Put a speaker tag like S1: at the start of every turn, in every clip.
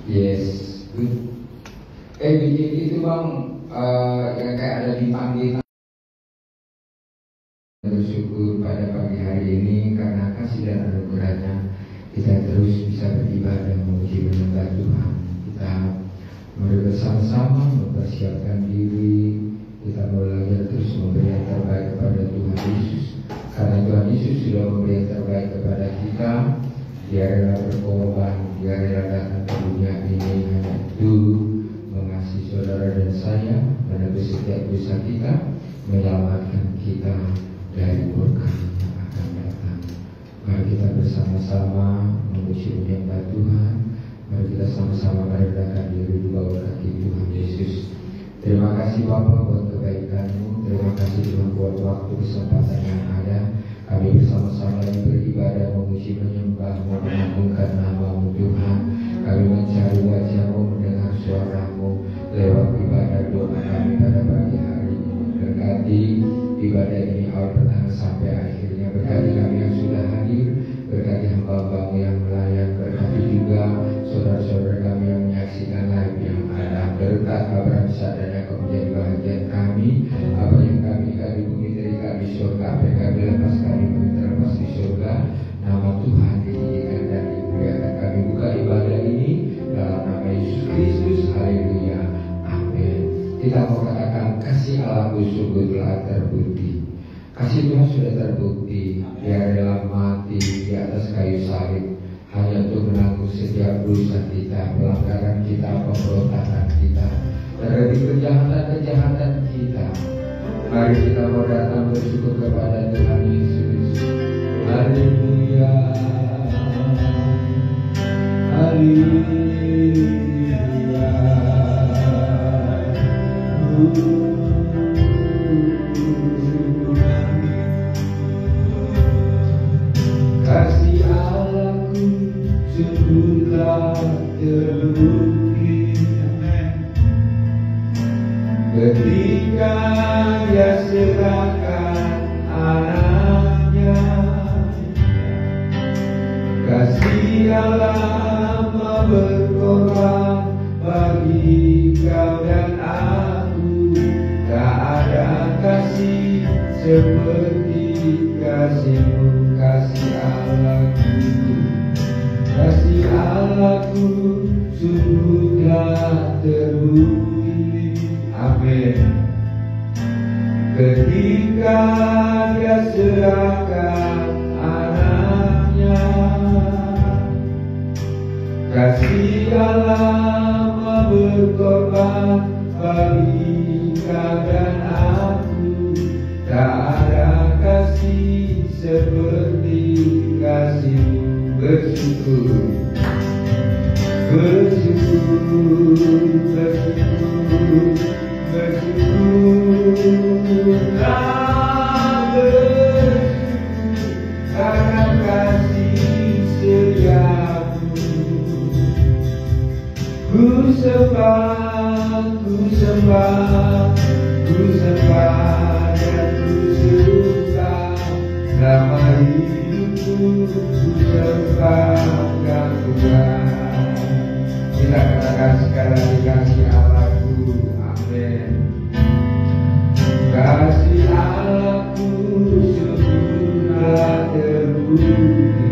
S1: Yes. Bikin itu bang, yang kayak ada di panggilan. Bersyukur pada pagi hari ini karena kasih dan anugerahnya kita terus bisa beribadah memuji menyembah Tuhan. Kita mari bersama-sama mempersiapkan diri. Kita belajar terus memberi yang terbaik kepada Tuhan Yesus. Karena Tuhan Yesus sudah memberi yang terbaik kepada kita. Dia rela berkorban, dia rela datang ke dunia ini hanya itu mengasihi saudara dan saya, menebus setiap dosa kita, menyelamatkan kita dari murka yang akan datang. Mari kita bersama-sama memuji menyembah Tuhan. Mari kita sama-sama merendahkan diri di bawah kaki Tuhan Yesus. Terima kasih Bapa buat kebaikan-Mu. Terima kasih Tuhan buat waktu kesempatan yang ada. Kami bersama-sama lagi beribadah, memuji menyembah-Mu, mengagungkan nama-Mu Tuhan. Kami mencari wajah-Mu, mendengar suara-Mu lewat ibadah doa kami pada pagi hari ini. Berkati ibadah ini awal pertengahan sampai akhirnya. Berkati kami yang sudah hadir, berkati hamba-hamba-Mu yang melayan, berkati juga saudara-saudara kami yang menyaksikan live yang ada. Berkat kabar sadar yang menjadi bahagian kami. Apa yang kami di bumi dari kami surga, apa yang kami lepas kami terlepas di surga. Nama Tuhan ditinggikan dan dimuliakan. Kami buka ibadah ini dalam nama Yesus Kristus. Haleluya. Amin. Kita mau katakan kasih Allahku sungguh telah terbukti. Kasih Tuhan sudah terbukti. Dia rela mati di atas kayu salib hanya untuk menanggung setiap dosa kita, pelanggaran kita, pemberontakan kita, terhadap kejahatan-kejahatan kita. Mari kita mau datang bersyukur kepada Tuhan Yesus. Haleluya. Haleluya. Kasih Allahku sungguhlah terbukti ketika Dia serahkan anaknya. Kasih Allah mau berkorban bagi kau dan aku. Tak ada kasih seperti kasih-Mu, kasih Allahku. Kasih Allahku sungguhlah terbukti. Amin. Ketika Dia serahkan anaknya. Kasih Allah mau berkorban bagi kau dan aku. Tak ada kasih seperti kasih-Mu. Bersyukur, bersyukur, bersyukur, bersyukurlah, bersyukur karena kasih setiamu. Ku sembah, ku sembah, ku sembah dan ku suka nama hidupku. Kita katakan sekali lagi kasih Allahku. Amin. Kasih Allahku sungguhlah terbukti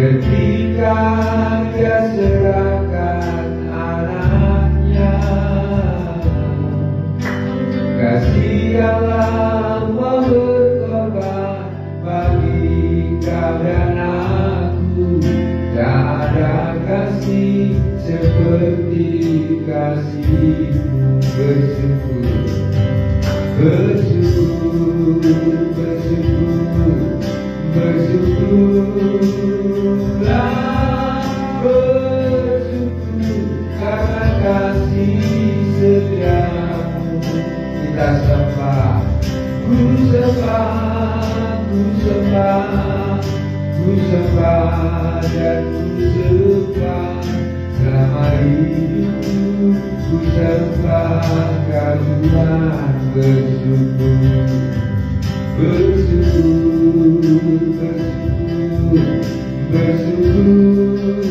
S1: ketika Dia serahkan anaknya. Kasih Allah mau berkorban bagi kau dan aku. Tak ada kasih seperti kasih-Mu. Bersyukur, bersyukur, bersyukur, bersyukurlah, bersyukur karena kasih setiamu. Kita sembah, ku sembah, ku sembah, ku sembah dan ku sembah selama hidupku. Ku sembah kau Tuhan. Bersyukur, bersyukur, bersyukur, bersyukur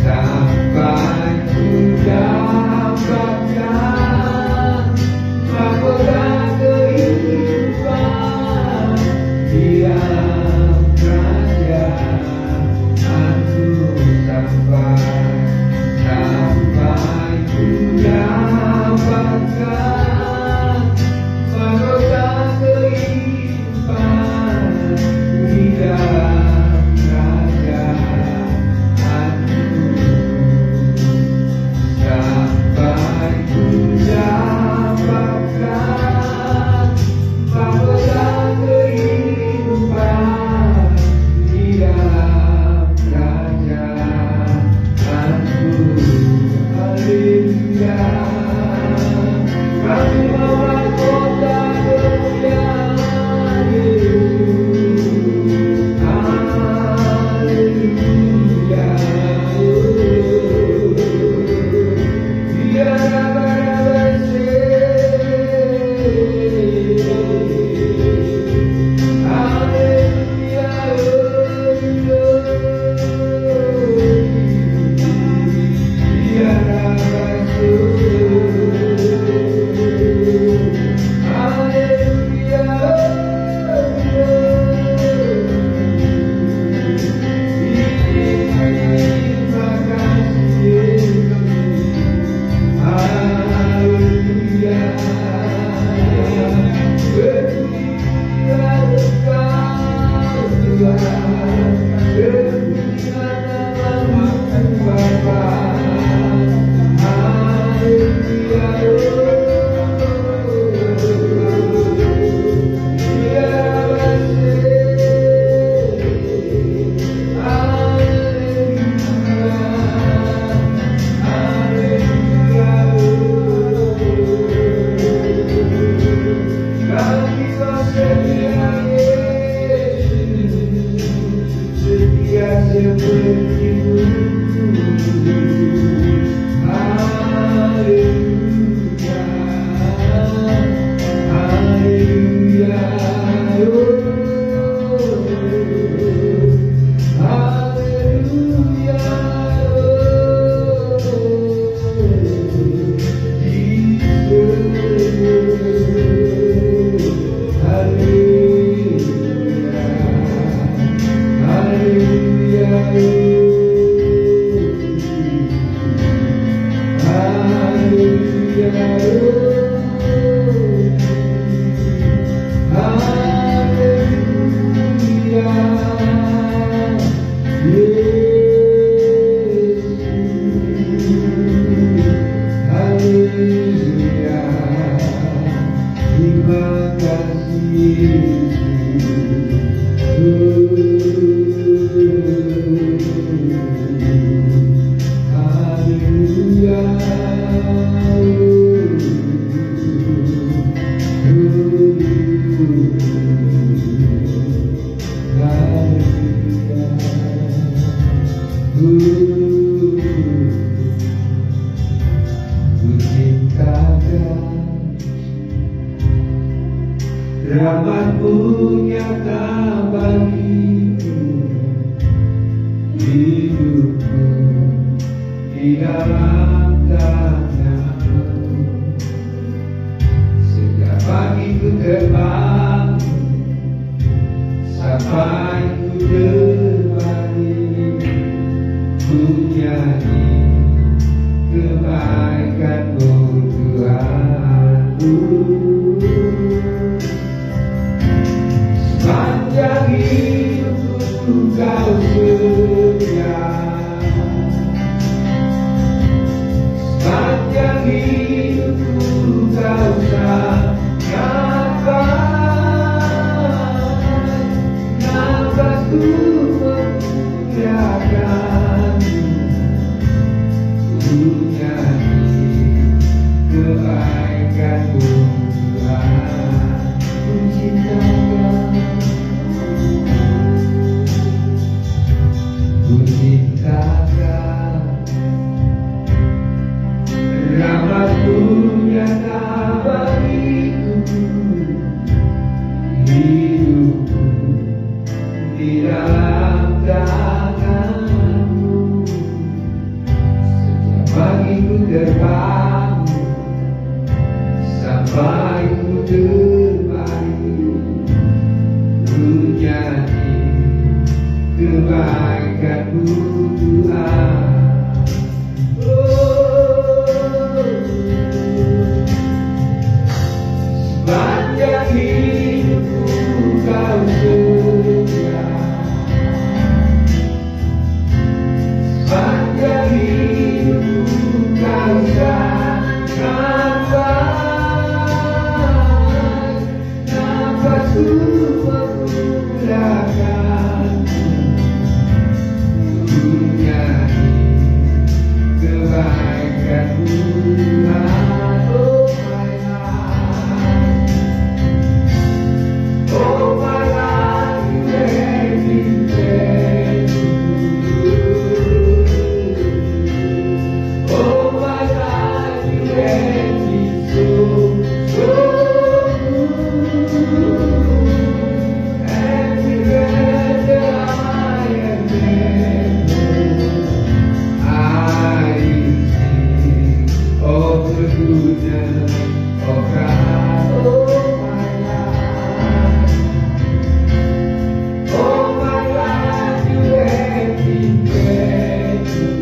S2: Sampai
S1: dalam tangan. Setiap pagi ku terbang sampai ku berbalik, ku nyanyi kebaikan-Mu Tuhanku. Sepanjang hidupku Kau setia, sepanjang hidupku Kau sangatkan, nafasku memuliakan-Mu, ku nyanyi kebaikan-Mu Tuhan, ku cintakan, ku cintakan. Rahmat-Mu nyata bagiku, hidupku di dalam tangan-Mu. Setiap pagi ku terbangun sampai ku terbalik, ku nyanyi kebaikan-Mu Tuhan. Sepanjang hidupku Kau setia, sepanjang hidupku Kau sangatkan, nafasku memuliakan-Mu, ku nyanyi kebaikan-Mu Tuhan. Oh my life, you have been faithful. Oh my life, you have been so good. Every breath that I am able, I will sing of the goodness of God. Oh my life, oh my life, you have been faithful.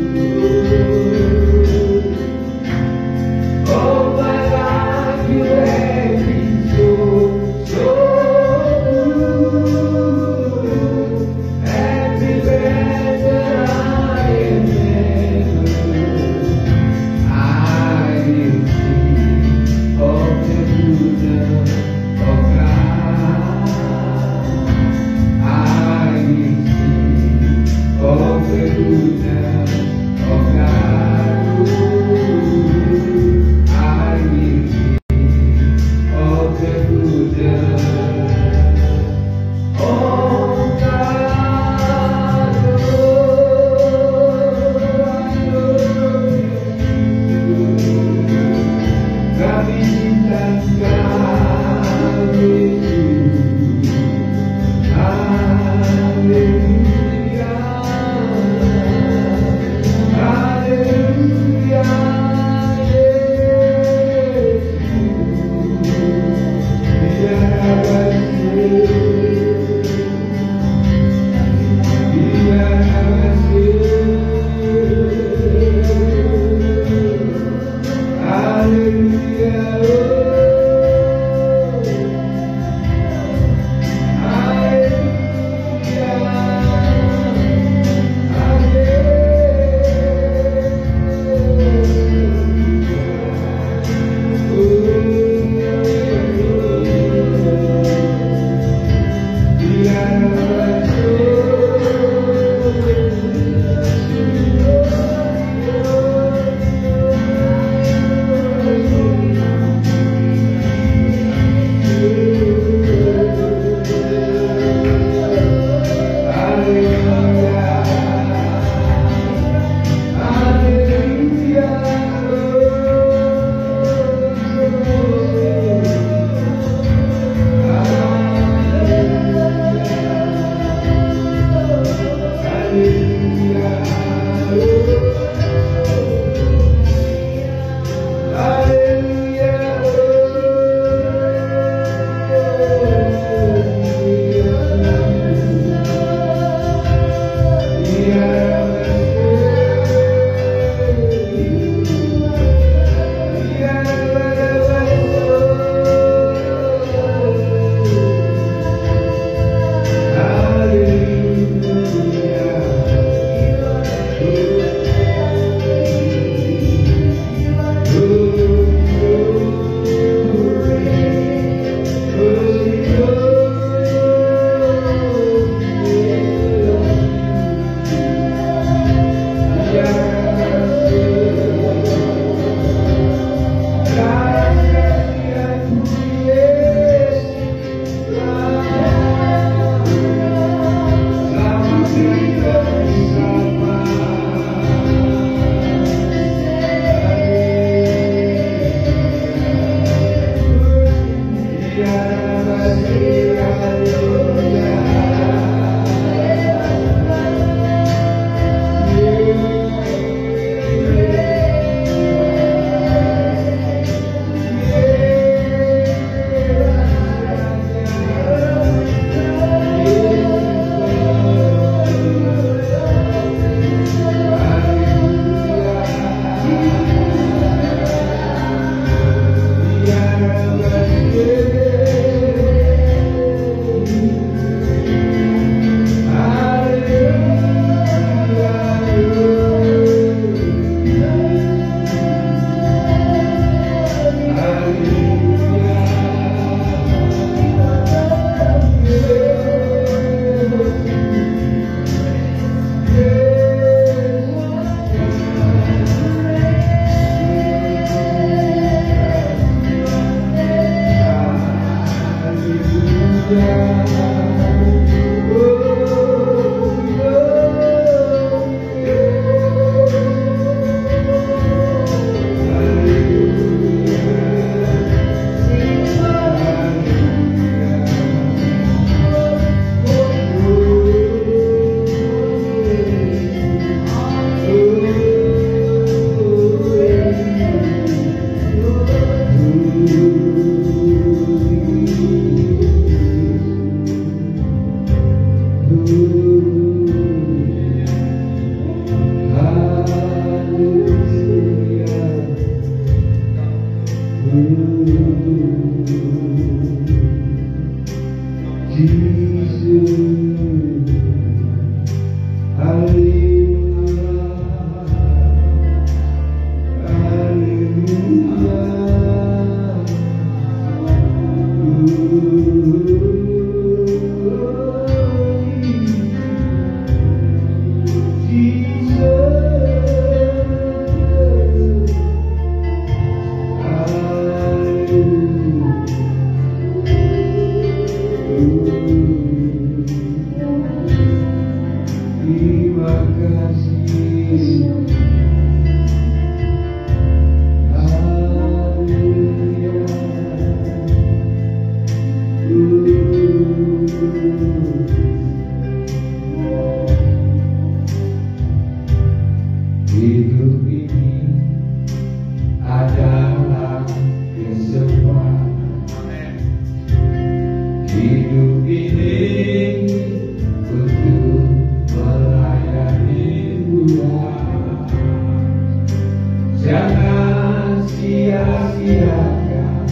S1: sia-siakan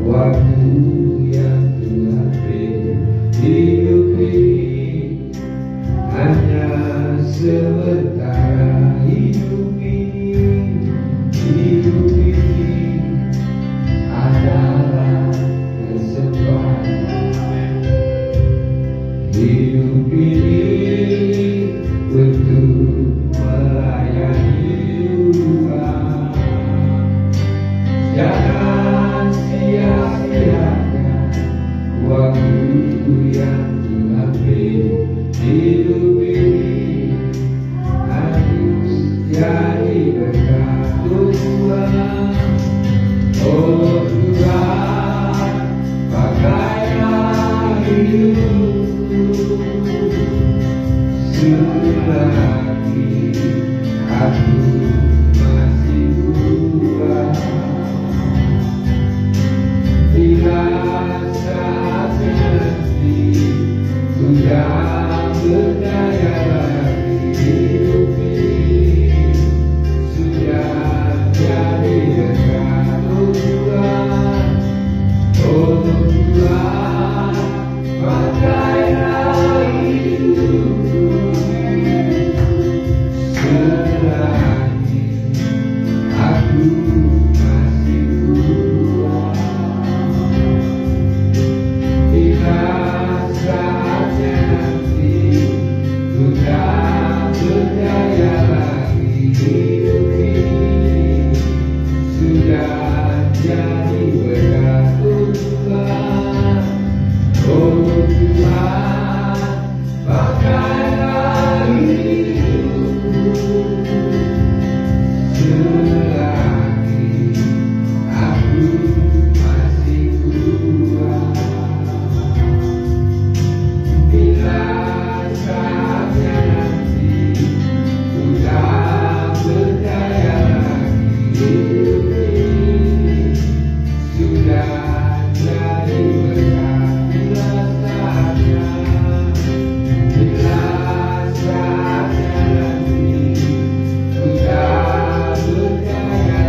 S1: waktu yang Tuhan beri. Hidup ini hanya sementara. Hidup ini adalah kesempatan. Hidup ini untuk melayani Tuhan. Jangan sia-siakan waktu yang Tuhan beri. Hidup ini harus jadi berkat Tuhan. Oh Tuhan, pakailah hidupku selagi aku masih kuat. Bila saatnya nanti sudah berdaya lagi, hidup ini sudah jadi berkat Tuhan. Oh Tuhan, pakailah hidupku selagi aku masih kuat. Bila saatnya nanti sudah berdaya lagi, hidup ini sudah jadi berkat Tuhan. Oh Tuhan, pakailah hidupku selagi aku masih kuat. Bila saatnya nanti sudah berdaya lagi, hidup ini sudah jadi berkat. Bila saatnya nanti sudah berdaya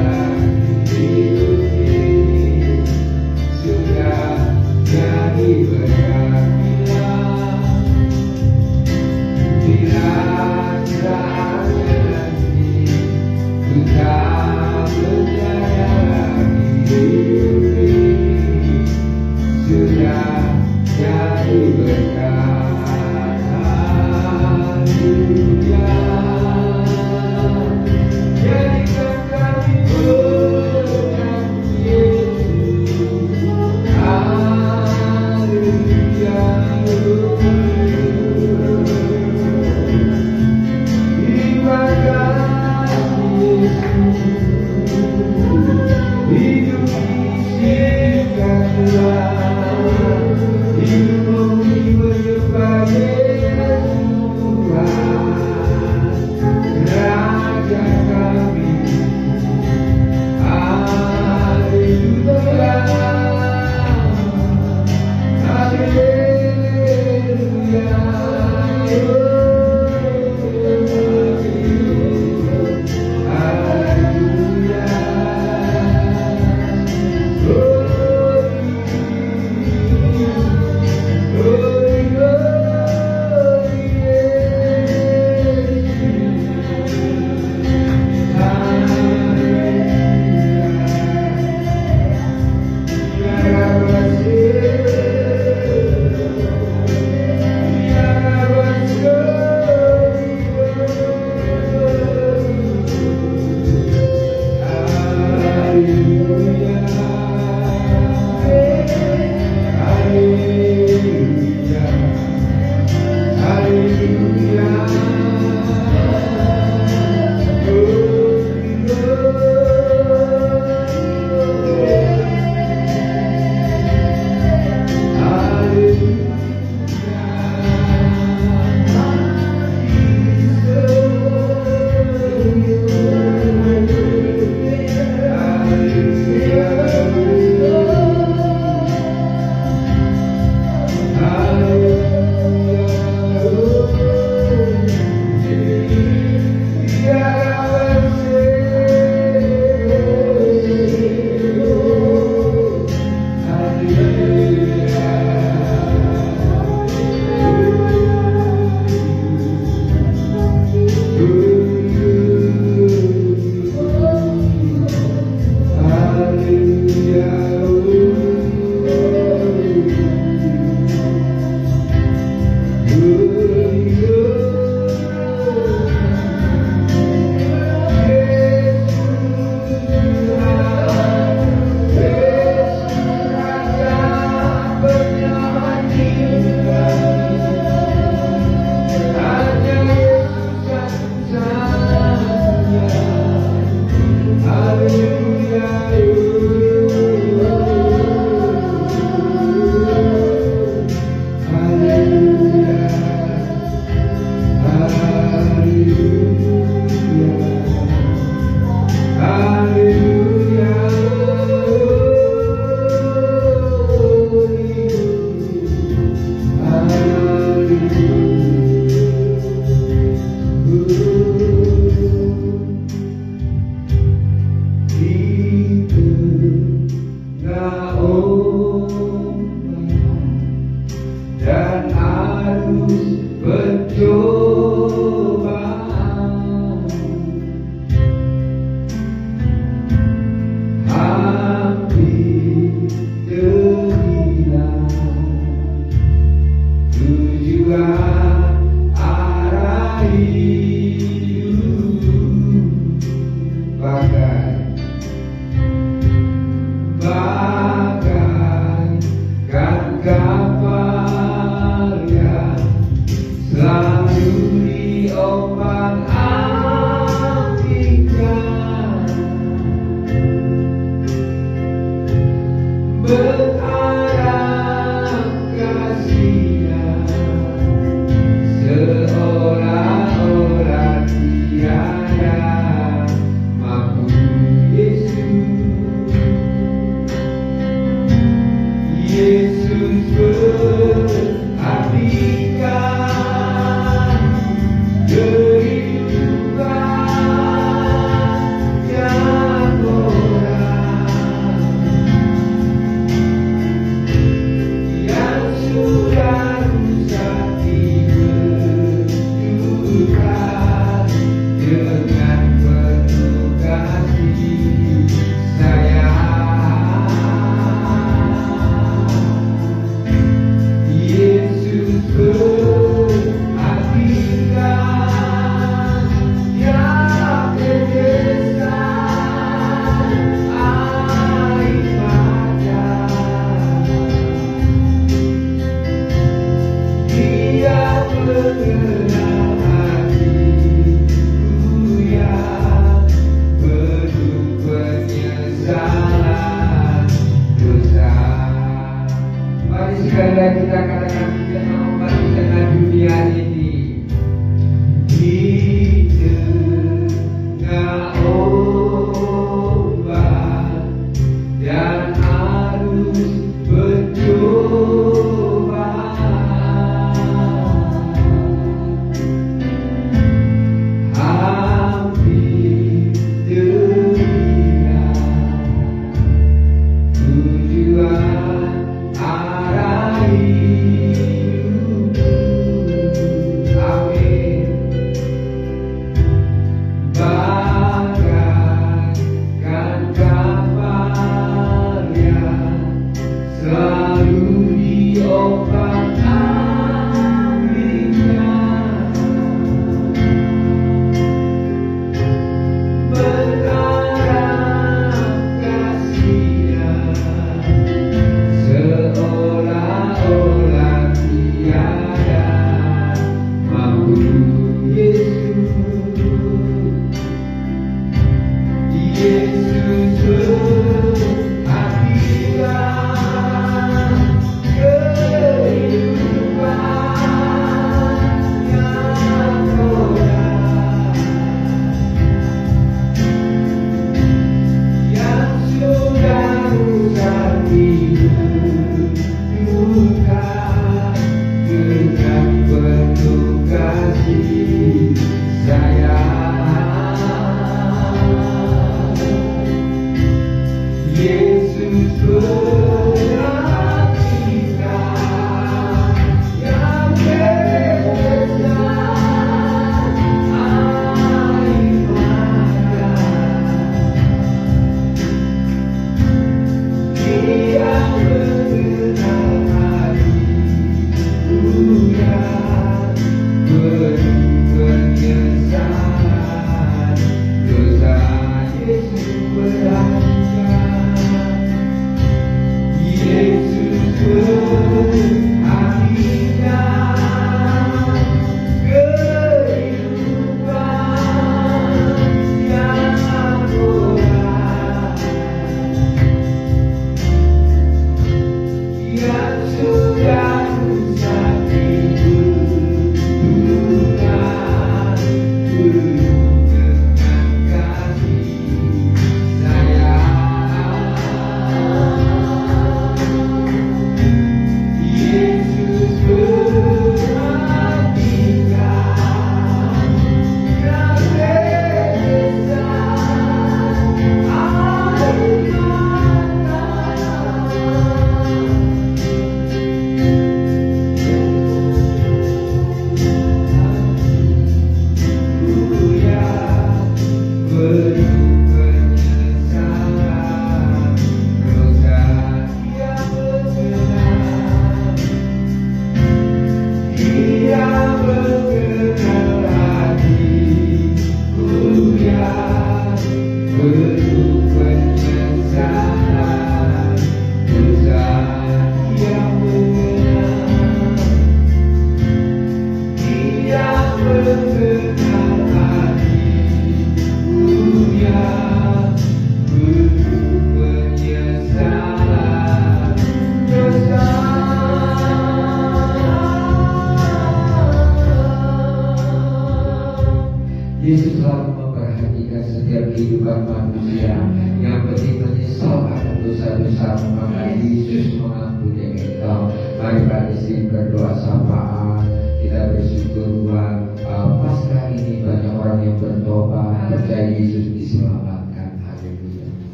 S1: dosa-dosa maka Yesus mengampuni engkau. Mari para istri berdoa syafaat. Kita bersyukur buat Paskah ini banyak orang yang bertobat, percaya Yesus diselamatkan. Haleluya.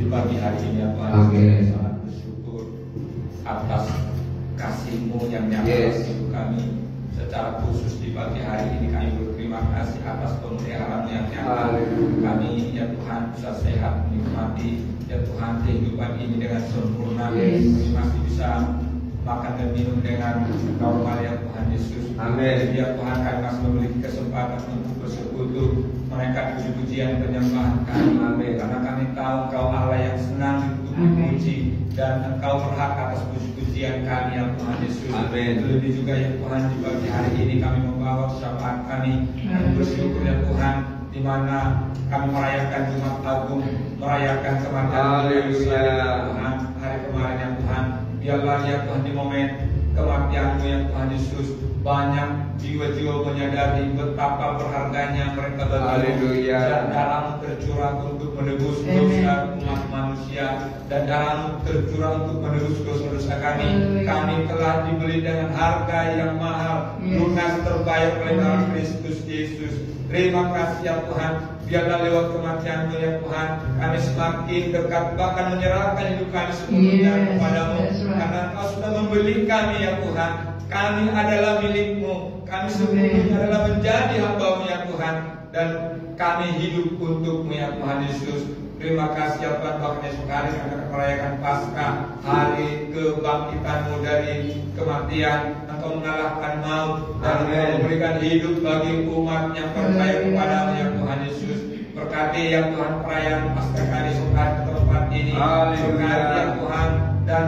S2: Di pagi hari ini Tuhan,
S1: Amin.
S2: sangat bersyukur atas kasih-Mu yang nyata
S1: Yes.
S2: hidup kami. Secara khusus di pagi hari ini kami berterima kasih atas pemeliharaan yang nyata. Kami ya Tuhan bisa sehat menikmati ya Tuhan kehidupan ini dengan sempurna.
S1: Yes.
S2: Kami masih bisa makan dan minum dengan normal ya Tuhan Yesus.
S1: Amin.
S2: Ya Tuhan, kami masih memiliki kesempatan untuk bersekutu menaikkan puji-pujian penyembahan kami.
S1: Amin.
S2: Karena kami tahu Engkau Allah yang senang untuk dipuji dan Engkau berhak atas puji-pujian kami ya Tuhan Yesus.
S1: Amin.
S2: Lebih juga ya Tuhan, di pagi hari ini kami membawa syafaat kami dan bersyukur ya Tuhan, di mana kami merayakan Jumat Agung, merayakan kematian
S1: Haleluya.
S2: Tuhan hari kemarin ya Tuhan. Biarlah ya Tuhan di momen kematian-Mu ya Tuhan Yesus, banyak jiwa-jiwa menyadari betapa berharganya mereka bagi
S1: Haleluya.
S2: dan darah-Mu tercurah untuk menebus dosa umat manusia, dan darah-Mu tercurah untuk menebus dosa-dosa kami. Kami telah dibeli dengan harga yang mahal, lunas terbayar oleh darah Kristus Yesus. Terima kasih ya Tuhan. Biarlah lewat kematian-Mu ya Tuhan, kami semakin dekat, bahkan menyerahkan hidup kami sepenuhnya kepada-Mu. Karena Engkau sudah membeli kami ya Tuhan. Kami adalah milik-Mu. Kami sepenuhnya adalah menjadi hamba-Mu ya Tuhan. Dan kami hidup untuk-Mu ya Tuhan Yesus. Terima kasih ya Tuhan, bahkan esok hari kami akan merayakan Paskah, hari kebangkitan-Mu dari kematian. Engkau mengalahkan maut dan Engkau memberikan hidup bagi umat yang percaya kepada-Mu ya Tuhan Yesus. Berkati ya Tuhan perayaan Paskah kali esok hari di tempat ini. Berkati ya Tuhan, dan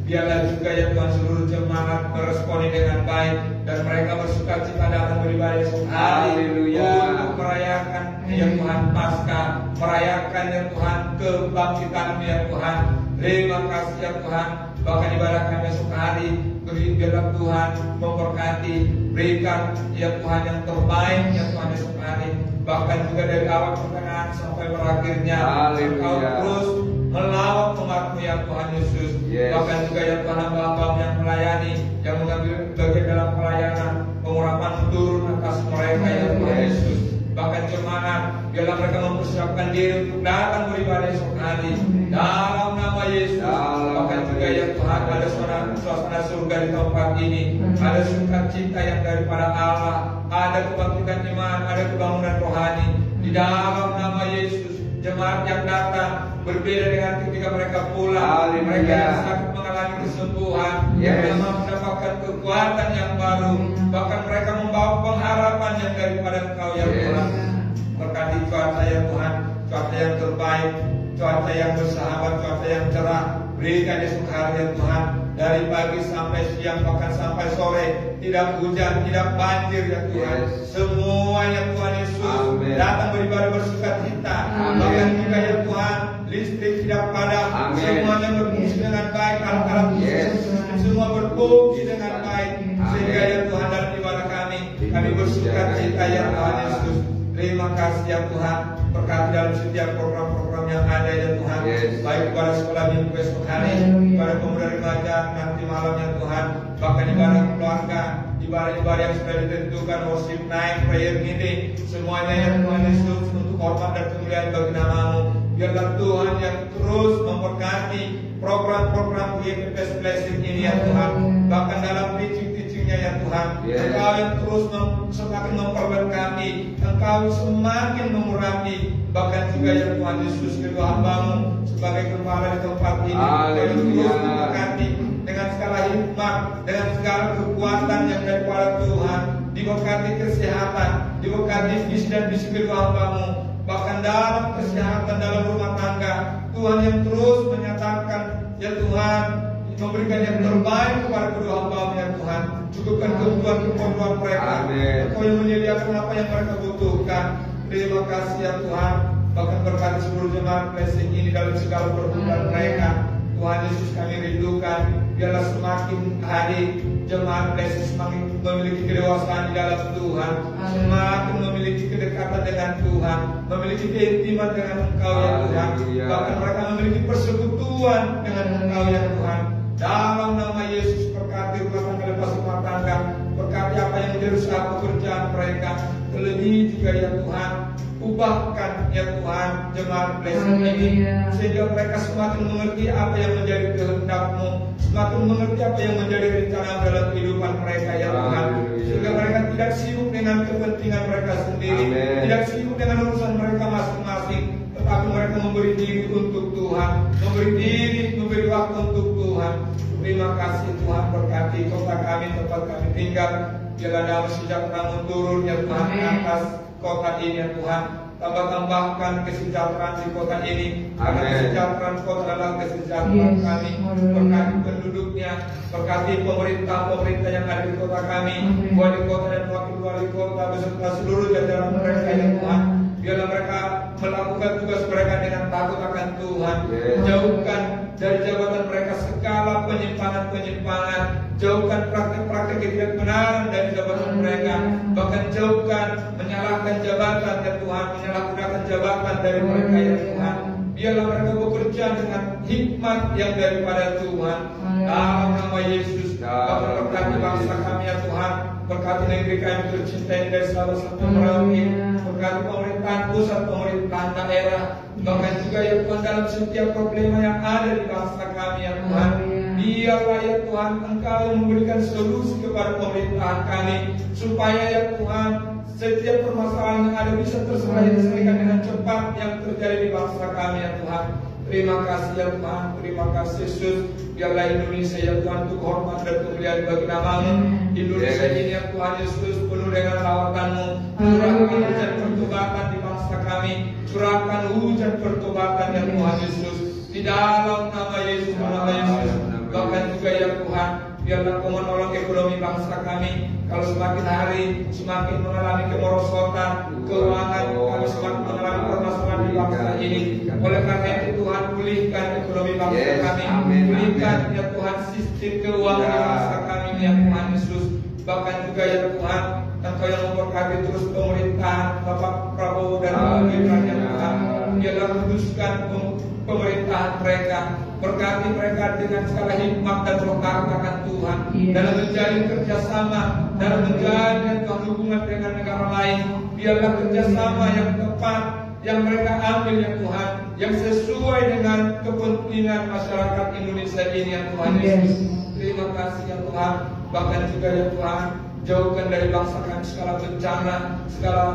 S2: biarlah juga ya Tuhan seluruh jemaat meresponi dengan baik dan mereka bersukacita dalam beribadah esok hari untuk merayakan ya Tuhan Paskah, merayakan ya Tuhan kebangkitan-Mu ya Tuhan. Terima kasih ya Tuhan, bahkan ibadah kami esok hari biarlah Tuhan memberkati, berikan ya Tuhan yang terbaik ya Tuhan esok hari, bahkan juga dari awal pertengahan sampai berakhirnya. Engkau terus melawat umat-Mu ya Tuhan Yesus. Bahkan juga ya Tuhan hamba-hamba-Mu yang melayani, yang mengambil bagian dalam pelayanan, pengurapan turun atas mereka ya Tuhan Yesus. Bahkan jemaat, biarlah mereka mempersiapkan diri untuk datang beribadah esok hari dalam nama Yesus. Bahkan juga ya Tuhan, ada suasana surga di tempat ini, ada sukacita yang daripada Allah, ada kebangkitan iman, ada kebangunan rohani di dalam nama Yesus. Jemaat yang datang berbeda dengan ketika mereka pulang. Mereka yang sakit mengalami kesembuhan, mereka mendapatkan kekuatan yang baru, bahkan mereka membawa pengharapan yang daripada Engkau ya Tuhan. Berkati cuaca ya Tuhan, cuaca yang terbaik, cuaca yang bersahabat, cuaca yang cerah. Berikan esok hari ya Tuhan, dari pagi sampai siang bahkan sampai sore, tidak hujan, tidak banjir ya Tuhan. Semuanya Tuhan Yesus datang beribadah bersukacita. Bahkan juga ya Tuhan, listrik tidak padam, semuanya berfungsi dengan baik, alat-alat semua berfungsi dengan baik, sehingga ya Tuhan dalam ibadah kami bersukacita ya Tuhan Yesus. Terima kasih ya Tuhan, berkati dalam setiap program-program yang ada ya Tuhan, baik kepada sekolah minggu esok hari, kepada pemuda remaja nanti malam ya Tuhan, bahkan ibadah keluarga, ibadah-ibadah yang sudah ditentukan, worship night, prayer meeting, semuanya ya Tuhan Yesus, untuk hormat dan kemuliaan bagi nama-Mu. Biarlah Tuhan yang terus memberkati program-program GPPS Blessing ini ya Tuhan, bahkan dalam teaching-teachingnya ya Tuhan. Engkau yang terus semakin memperberkati, Engkau semakin mengurapi, bahkan juga ya Tuhan Yesus, kedua hamba-Mu sebagai gembala di tempat ini, terus memberkati dengan segala hikmat, dengan segala kekuatan yang daripada Tuhan, diberkati kesehatan, diberkati visi dan misi kedua hamba-Mu, bahkan dalam kesehatan dalam rumah tangga. Tuhan yang terus menyatakan ya Tuhan, memberikan yang terbaik kepada kedua hamba-Mu ya Tuhan. Cukupkan kebutuhan mereka. Engkau yang menyediakan apa yang mereka butuhkan. Terima kasih ya Tuhan. Bahkan berkati seluruh jemaat Blessing ini dalam segala perbuatan mereka. Tuhan Yesus kami rindukan, biarlah semakin hari jemaat Blessing semakin memiliki kedewasaan di dalam Tuhan, semakin memiliki memiliki kedekatan dengan Tuhan, memiliki keintiman dengan Engkau ya Tuhan. Bahkan mereka memiliki persekutuan dengan Engkau ya Tuhan. Dalam nama Yesus, berkati rumah tangga lepas rumah tangga, berkati apa yang menjadi usaha pekerjaan mereka. Terlebih juga ya Tuhan, ubahkan ya Tuhan jemaat blessing ini, sehingga mereka semakin mengerti apa yang menjadi kehendak-Mu, semakin mengerti apa yang menjadi rencana dalam kehidupan mereka ya Tuhan. Sehingga mereka tidak sibuk dengan kepentingan mereka sendiri, tidak sibuk dengan urusan mereka masing-masing, tetapi mereka memberi diri untuk Tuhan, memberi waktu untuk Tuhan. Terima kasih Tuhan, berkati kota kami, tempat kami tinggal. Biarlah damai sejahtera turun ya Tuhan atas kota ini ya Tuhan. Tambahkan kesejahteraan di kota ini. Kesejahteraan kota adalah kesejahteraan kami. Berkati penduduknya, berkati pemerintah yang ada di kota kami, wali kota dan wakil wali kota beserta seluruh jajaran mereka ya Tuhan. Biarlah mereka melakukan tugas mereka dengan takut akan Tuhan. Jauhkan dari jabatan mereka segala penyimpangan-penyimpangan. Jauhkan praktek-praktek ketidakbenaran dari jabatan mereka. Bahkan jauhkan menyalahkan jabatan ya Tuhan, menyalahgunakan jabatan dari mereka ya Tuhan. Biarlah mereka bekerja dengan hikmat yang daripada Tuhan. Dalam nama Yesus, berkati bangsa kami ya Tuhan. Berkati negeri kami tercinta ini dari Sabah sampai Merauke. Berkati pemerintahan pusat, pemerintahan daerah, bahkan juga ya Tuhan dalam setiap problema yang ada di bangsa kami ya Tuhan. Biarlah ya Tuhan Engkau yang memberikan solusi kepada pemerintahan kami, supaya ya Tuhan setiap permasalahan yang ada bisa terselesaikan dengan cepat yang terjadi di bangsa kami ya Tuhan. Terima kasih ya Tuhan, terima kasih Yesus. Biarlah Indonesia ya Tuhan untuk hormat dan kemuliaan bagi nama-Mu. Indonesia ini ya Tuhan Yesus penuh dengan lawatan-Mu. Curahkan hujan pertobatan di bangsa kami, curahkan hujan pertobatan ya Tuhan Yesus. Di dalam nama Yesus, nama Yesus. Bahkan juga ya Tuhan, biarlah Kau menolong ekonomi bangsa kami. Kalau semakin hari semakin mengalami kemerosotan keuangan, kami semakin mengalami permasalahan di bangsa ini. Oleh karena itu Tuhan, pulihkan ekonomi bangsa kami, pulihkan ya Tuhan sistem keuangan di bangsa kami ya Tuhan Yesus. Bahkan juga ya Tuhan, Engkau yang memberkati terus pemerintahan Bapak Prabowo dan Gibran ya Tuhan. Biarlah kuduskan pemerintahan mereka, berkati mereka dengan segala hikmat dan berkat akan Tuhan dalam menjalin kerjasama, dalam menjalin Tuhan hubungan dengan negara lain. Biarlah kerjasama yang tepat yang mereka ambil ya Tuhan, yang sesuai dengan kepentingan masyarakat Indonesia ini ya Tuhan Yesus. Terima kasih ya Tuhan. Bahkan juga ya Tuhan, jauhkan dari bangsa kami segala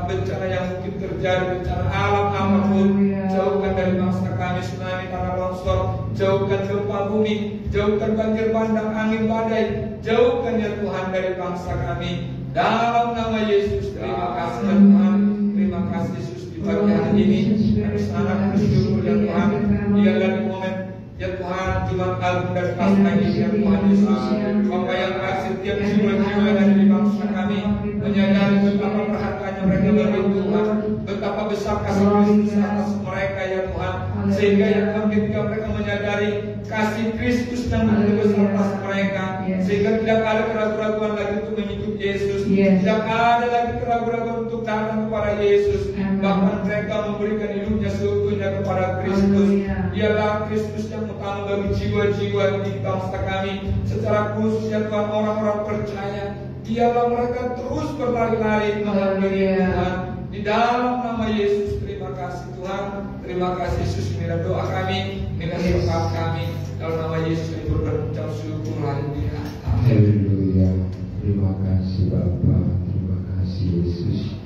S2: bencana yang mungkin terjadi, bencana alam apapun. Jauhkan dari bangsa kami tsunami, tanah longsor, jauhkan gempa bumi, jauhkan banjir bandang, angin badai. Jauhkan ya Tuhan dari bangsa kami. Dalam nama Yesus, terima kasih ya Tuhan. Terima kasih Yesus di pagi hari ini. Kami sangat bersyukur ya Tuhan. Biarlah di momen ya Tuhan Jumat Agung dan Paskah ini ya Tuhan Yesus, Bapa yang kasih setiap jiwa-jiwa yang ada di bangsa kami menyadari betapa berharganya mereka bagi Tuhan, betapa besar kasih Kristus atas mereka ya Tuhan, sehingga ya Tuhan ketika mereka menyadari kasih Kristus yang begitu besar atas mereka, sehingga tidak ada keraguan lagi untuk mengikut Yesus, tidak ada lagi keraguan untuk datang kepada Yesus. Bahkan mereka memberikan hidupnya seutuhnya kepada Kristus. Dialah Kristus yang utama bagi jiwa-jiwa di bangsa kami, secara khusus ya Tuhan orang-orang percaya. Dialah mereka terus berlari-lari menghampiri Tuhan. Di dalam nama Yesus, terima kasih Tuhan. Terima kasih Yesus, inilah doa kami, inilah berkat kami. Dalam nama Yesus kami berucap syukur. Haleluya.
S1: Haleluya. Terima kasih Bapa, terima kasih Yesus.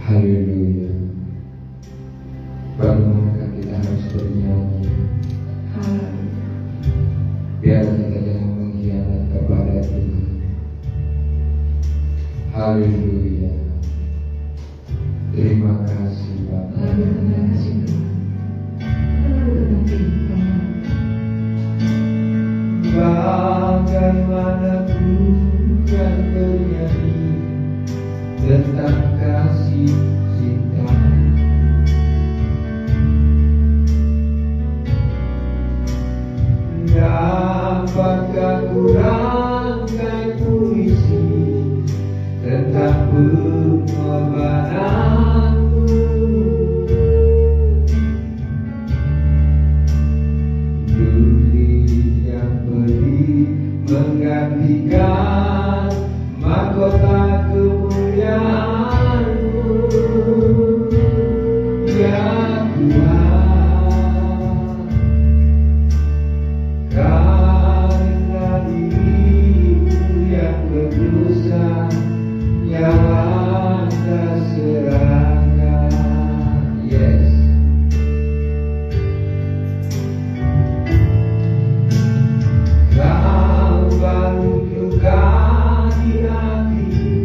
S1: Haleluya. Bagaimana kita harus bernyanyi? Biar kita jangan mengkhianat kepada Tuhan. Haleluya. Terima kasih Bapa.
S3: Terima kasih Tuhan.
S1: Bagaimana ku kan bernyanyi tentang kasih cinta, dapat yang pedih menggantikan mahkota kemuliaan-Mu, ya Tuhan. Karena dirimu yang berdosa, nyawa terserahkan. Yes. Kau baru luka di hati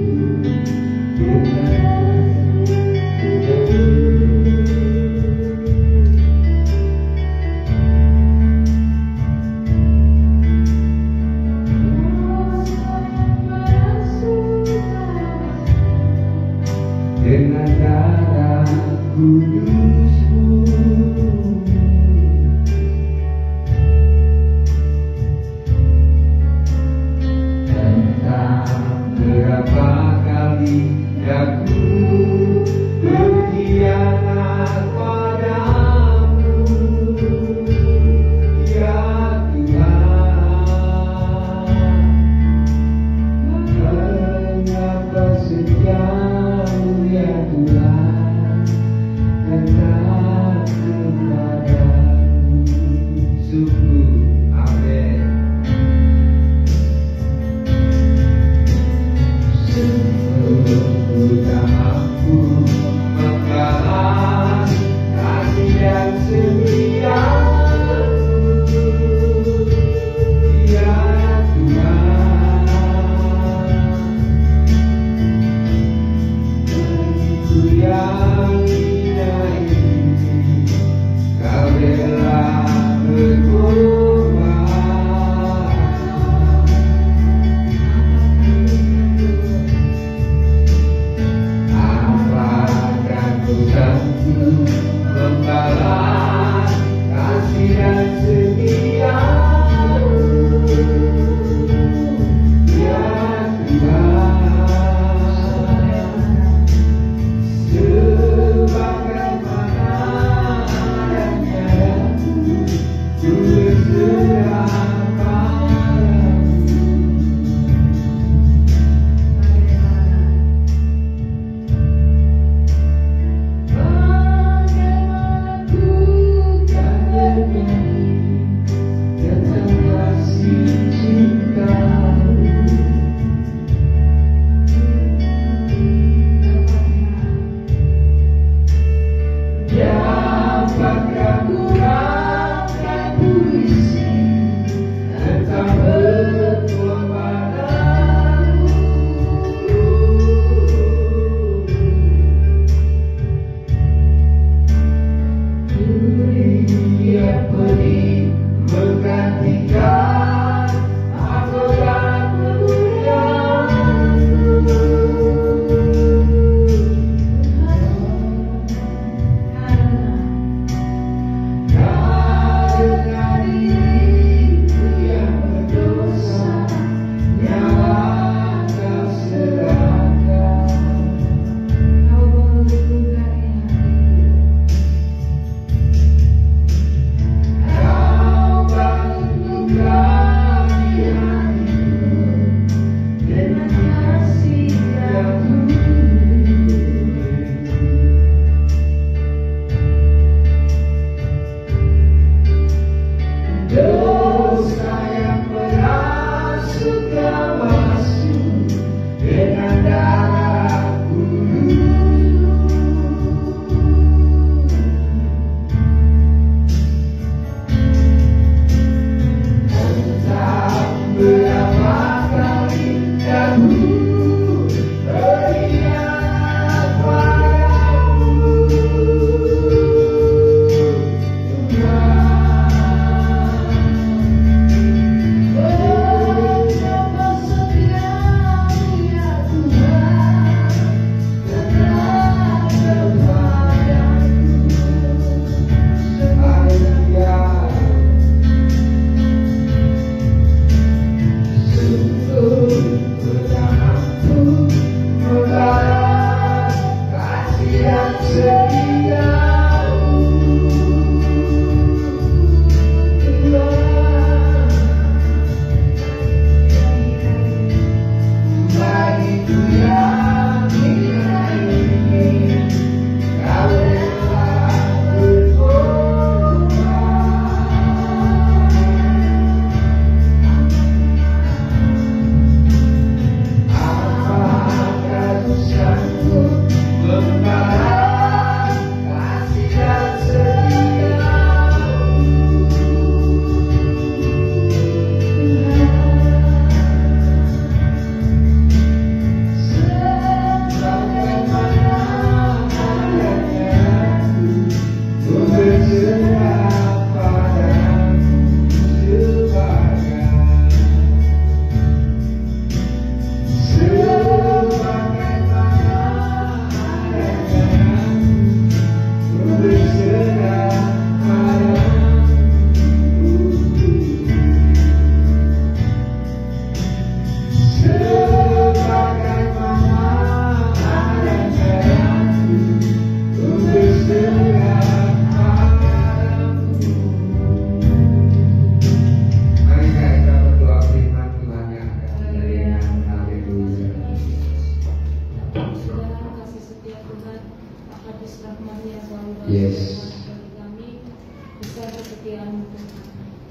S3: besar kesetiaan-Mu Tuhan.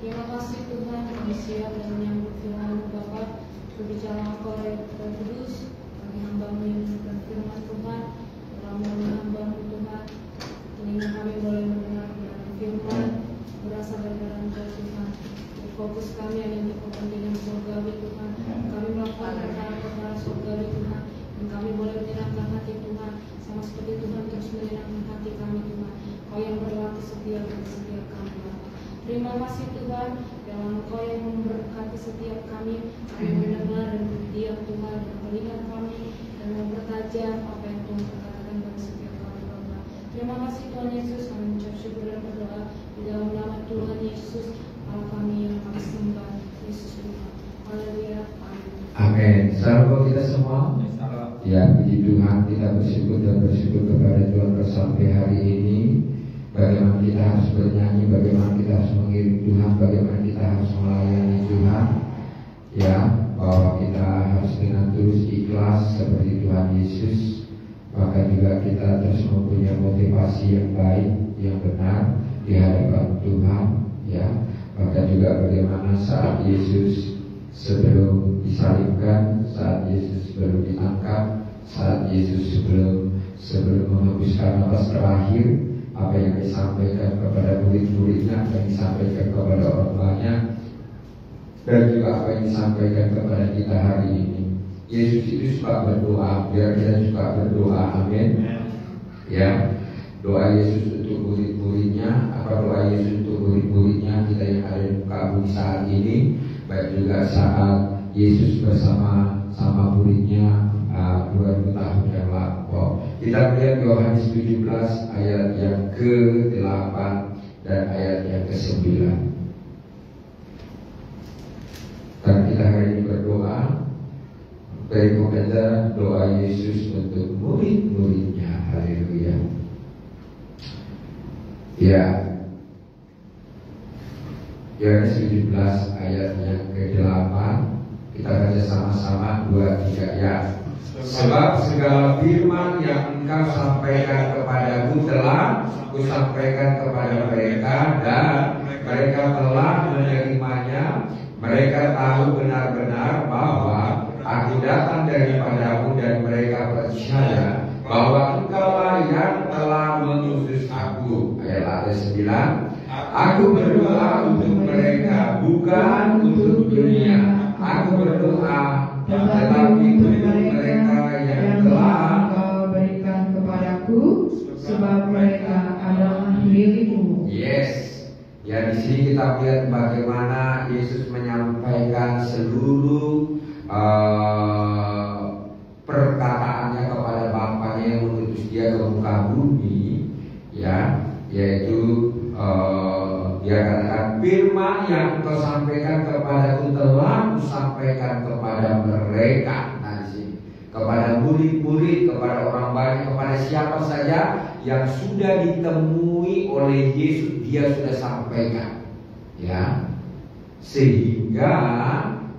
S3: Terima kasih Tuhan, kami siap dan menyambut firman-Mu Bapa. Berbicara Engkau Roh Kudus bagi hamba-Mu yang mendengar firman Tuhan. Dalam hamba-Mu Tuhan, telinga kami boleh mendengar firman berasal dari Engkau Tuhan. Fokus kami hanya untuk kepentingan surgawi Tuhan. Kami melakukan perkara-perkara surgawi Tuhan, dan kami boleh menyenangkan hati Tuhan, sama seperti Tuhan terus menyenangkan hati kami Tuhan. Kau yang berlaku setia bagi setiap kami Bapa. Terima kasih Tuhan, dalam Engkau yang memberkati setiap kami mendengar dan berdiam Tuhan, dan melihat kami dan mempertajam apa yang Tuhan katakan bagi setiap kami Bapa. Terima kasih Tuhan Yesus, kami mengucap syukur dan berdoa di dalam nama Tuhan Yesus, Allah kami yang kami sembah, Yesus Tuhan. Haleluya.
S1: Amin. Salam kita semua. Ya, puji Tuhan, kita bersyukur dan bersyukur kepada Tuhan sampai hari ini. Bagaimana kita harus bernyanyi, bagaimana kita harus mengiring Tuhan, bagaimana kita harus melayani Tuhan. Ya, bahwa kita harus dengan tulus ikhlas seperti Tuhan Yesus. Maka juga kita terus mempunyai motivasi yang baik, yang benar di hadapan Tuhan. Ya, maka juga bagaimana saat Yesus sebelum disalibkan, saat Yesus sebelum diangkat, saat Yesus sebelum menghembuskan nafas terakhir, apa yang disampaikan kepada murid-muridnya, apa yang disampaikan kepada orang banyak, dan juga apa yang disampaikan kepada kita hari ini. Yesus itu suka berdoa, biar kita suka berdoa. Amin. Ya, doa Yesus untuk murid-muridnya, apa doa Yesus untuk murid-muridnya kita yang ada di muka bumi saat ini, baik juga saat Yesus bersama muridnya 2000 tahun yang lampau. Kita melihat Yohanes 17 ayat yang ke-8 dan ayat yang ke-9. Dan kita hari ini berdoa dari komentar doa Yesus untuk murid-muridnya. Haleluya. Ya, Yohanes 17 ayat yang ke-8. Kita baca sama-sama 2-3 ya. Sebab segala firman yang engkau sampaikan kepadaku telah kusampaikan kepada mereka, dan mereka telah menerimanya. Mereka tahu benar-benar bahwa aku datang daripadamu, dan mereka percaya bahwa engkaulah yang telah mengutus aku. Ayat 9. Aku berdoa untuk mereka, bukan untuk dunia. Aku berdoa tetapi untuk mereka yang telah
S4: Engkau berikan kepadaku, sebab mereka adalah milikmu.
S1: Yes. Ya, di sini kita lihat bagaimana Yesus menyampaikan seluruh perkataannya kepada Bapaknya yang mengutus dia ke muka bumi, ya, yaitu dia katakan firman yang kau sampaikan kepadaku telah kusampaikan kepada mereka. Nah, di sini kepada murid-murid, kepada orang banyak, kepada siapa saja yang sudah ditemui oleh Yesus, dia sudah sampaikan. Ya, sehingga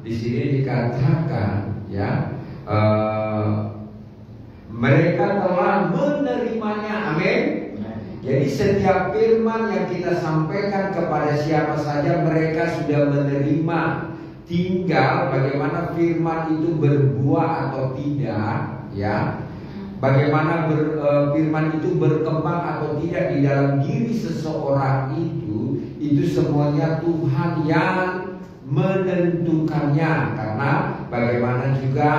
S1: di sini dikatakan, ya, mereka telah menerimanya. Amin. Jadi setiap firman yang kita sampaikan kepada siapa saja, mereka sudah menerima. Tinggal bagaimana firman itu berbuah atau tidak, ya. Bagaimana firman itu berkembang atau tidak di dalam diri seseorang itu semuanya Tuhan yang menentukannya. Karena bagaimana juga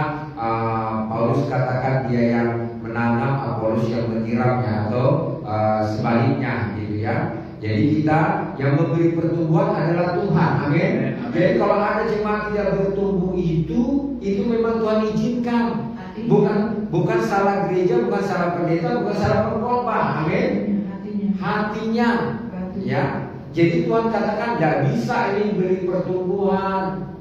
S1: Paulus katakan dia yang menanam, Apollos yang menyiramnya, atau sebaliknya gitu ya. Jadi kita yang memberi pertumbuhan adalah Tuhan. Amin. Jadi kalau ada jemaat tidak bertumbuh itu memang Tuhan izinkan. Bukan salah gereja, bukan salah pendeta, bukan salah pengkhotbah. Amin. Hatinya. Ya. Jadi Tuhan katakan tidak bisa ini beri pertumbuhan.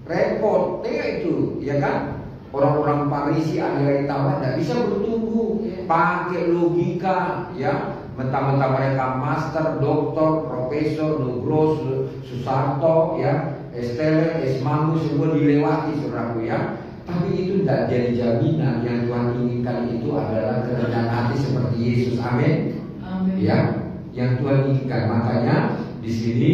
S1: Repot, itu, ya kan? Orang-orang Farisi, ahli Taurat tidak bisa bertumbuh pakai logika, ya. Mentang-mentang mereka master, doktor, profesor, Nugros, Susarto, ya, Esteller, Esmangu, semua dilewati, saudaraku, ya. Tapi itu tidak jadi jaminan. Yang Tuhan inginkan itu adalah kerendahan hati seperti Yesus. Amin.
S4: Amin.
S1: Ya, yang Tuhan inginkan. Makanya di sini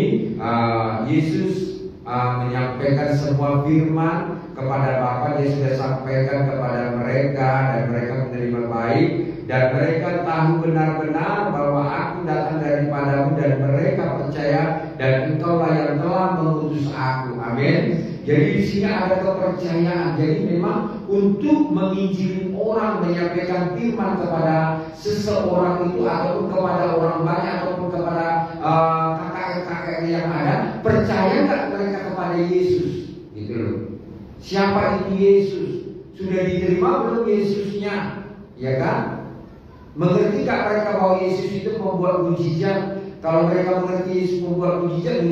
S1: Yesus menyampaikan semua firman kepada Bapa. Dia sudah sampaikan kepada mereka dan mereka menerima baik, dan mereka tahu benar-benar bahwa aku datang daripadamu dan mereka percaya dan engkaulah yang telah mengutus aku. Amin. Jadi di sini ada kepercayaan. Jadi memang untuk menginjili orang, menyampaikan firman kepada seseorang itu, ataupun kepada orang banyak, ataupun kepada kakak-kakak yang ada, percaya nggak mereka kepada Yesus? Gitu loh. Siapa itu Yesus? Sudah diterima belum Yesusnya? Ya kan? Mengerti nggak mereka bahwa Yesus itu membuat mujizat? Kalau mereka mengerti Yesus membuat mujizat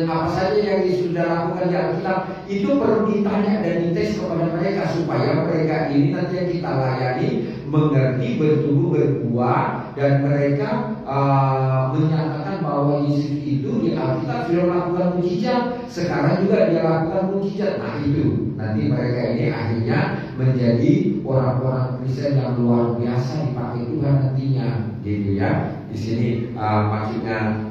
S1: apa saja yang Yesus sudah lakukan di Alkitab, itu perlu ditanya dan dites kepada mereka, supaya mereka ini nanti yang kita layani mengerti, bertumbuh, berbuah, dan mereka menyatakan bahwa Yesus itu di Alkitab sudah melakukan mujizat, sekarang juga dia lakukan mujizat. Nah itu nanti mereka ini akhirnya menjadi orang-orang Kristen yang luar biasa dipakai Tuhan nantinya, gitu ya. Di sini maksudnya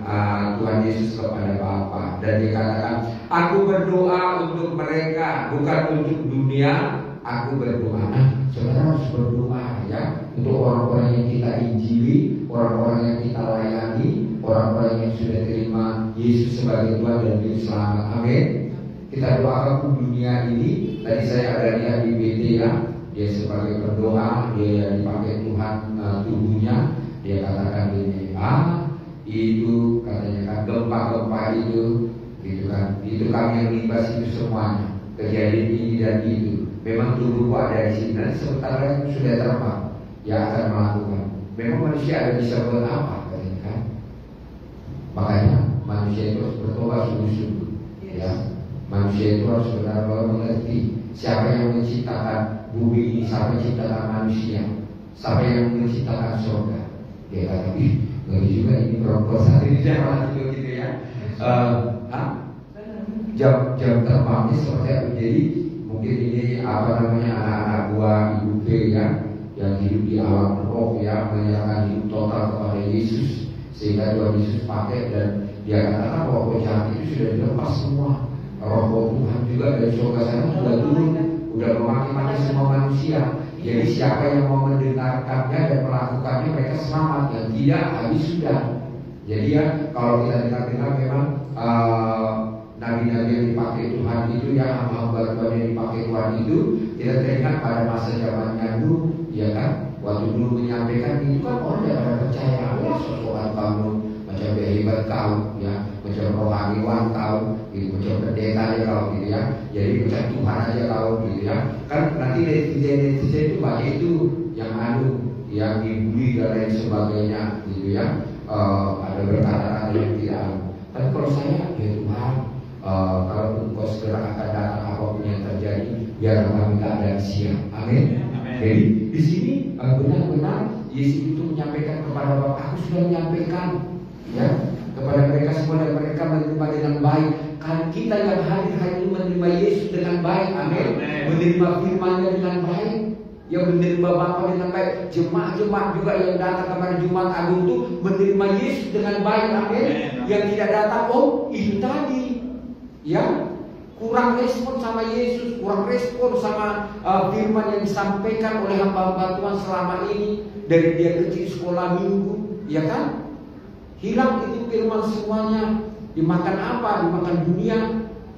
S1: Tuhan Yesus kepada Bapa, dan dia katakan, aku berdoa untuk mereka, bukan untuk dunia. Aku berdoa. Nah, saudara harus berdoa ya untuk orang-orang yang kita injili, orang-orang yang kita layani, orang-orang yang sudah terima Yesus sebagai Tuhan dan Juru Selamat. Amin. Kita doakan dunia ini. Tadi saya ada lihat di BT ya, dia sebagai pendoa, dia dipakai Tuhan tubuhnya. Dia katakan ini, itu katanya kan gempa-gempa itu, gitu kan, itu kami yang libas itu semuanya, kejadian ini dan itu. Memang tubuhku ada di sini, dan sementara sudah terbang, ya akan melakukan. Memang manusia ada bisa buat apa, katanya kan? Makanya manusia itu harus bertobat sungguh-sungguh, ya. Manusia itu harus benar-benar mengerti siapa yang menciptakan bumi ini, siapa yang menciptakan manusia, siapa yang menciptakan surga. Dia kata, ngeri juga ini perempuan saat ini jangan gitu ya. Jam terbangnya seperti apa? Jadi mungkin ini anak-anak buah Ibu B ya, yang hidup di alam roh ya, menyerahkan hidup total kepada Yesus, sehingga Tuhan Yesus pakai, dan dia katakan roh jahat itu sudah dilepas semua. Roh Tuhan juga dari surga sana sudah turun, udah memaki-maki semua manusia. Jadi siapa yang mau mendengarkannya dan melakukannya, mereka selamat. Yang tidak, habis sudah. Jadi ya, kalau kita dengar memang nabi-nabi yang dipakai Tuhan itu, ya hamba-hamba Tuhan yang dipakai Tuhan itu, kita teringat pada masa zamannya Nuh, ya kan? Waktu Nuh menyampaikan itu kan orang yang pada percaya, wah seseorang kamu macam hebat kau, ya, macam rohaniwan kau, gitu, macam pendeta ya kau, gitu ya. Jadi macam Tuhan aja kau, gitu ya. Kan nanti netizen itu banyak itu yang yang dibully dan lain sebagainya, gitu ya. Ada berkata-kata yang tidak. Tapi kalau saya, ya Tuhan, kalau engkau segera akan datang apapun yang terjadi, biar kami keadaan siap. Amin. Jadi di sini benar-benar Yesus itu menyampaikan kepada Bapak, aku sudah menyampaikan ya kepada mereka semua, dan mereka menerima dengan baik. Kan kita yang hadir hari ini menerima Yesus dengan baik. Amin. Menerima firman-Nya dengan baik, yang menerima Bapa dengan baik. Jemaat-jemaat juga yang datang kepada Jumat Agung itu menerima Yesus dengan baik. Amin. Yang tidak datang, itu tadi ya, kurang respon sama Yesus, kurang respon sama firman yang disampaikan oleh hamba-hamba Tuhan selama ini. Dari dia kecil sekolah minggu, ya kan? Hilang itu firman semuanya. Dimakan apa? Dimakan dunia.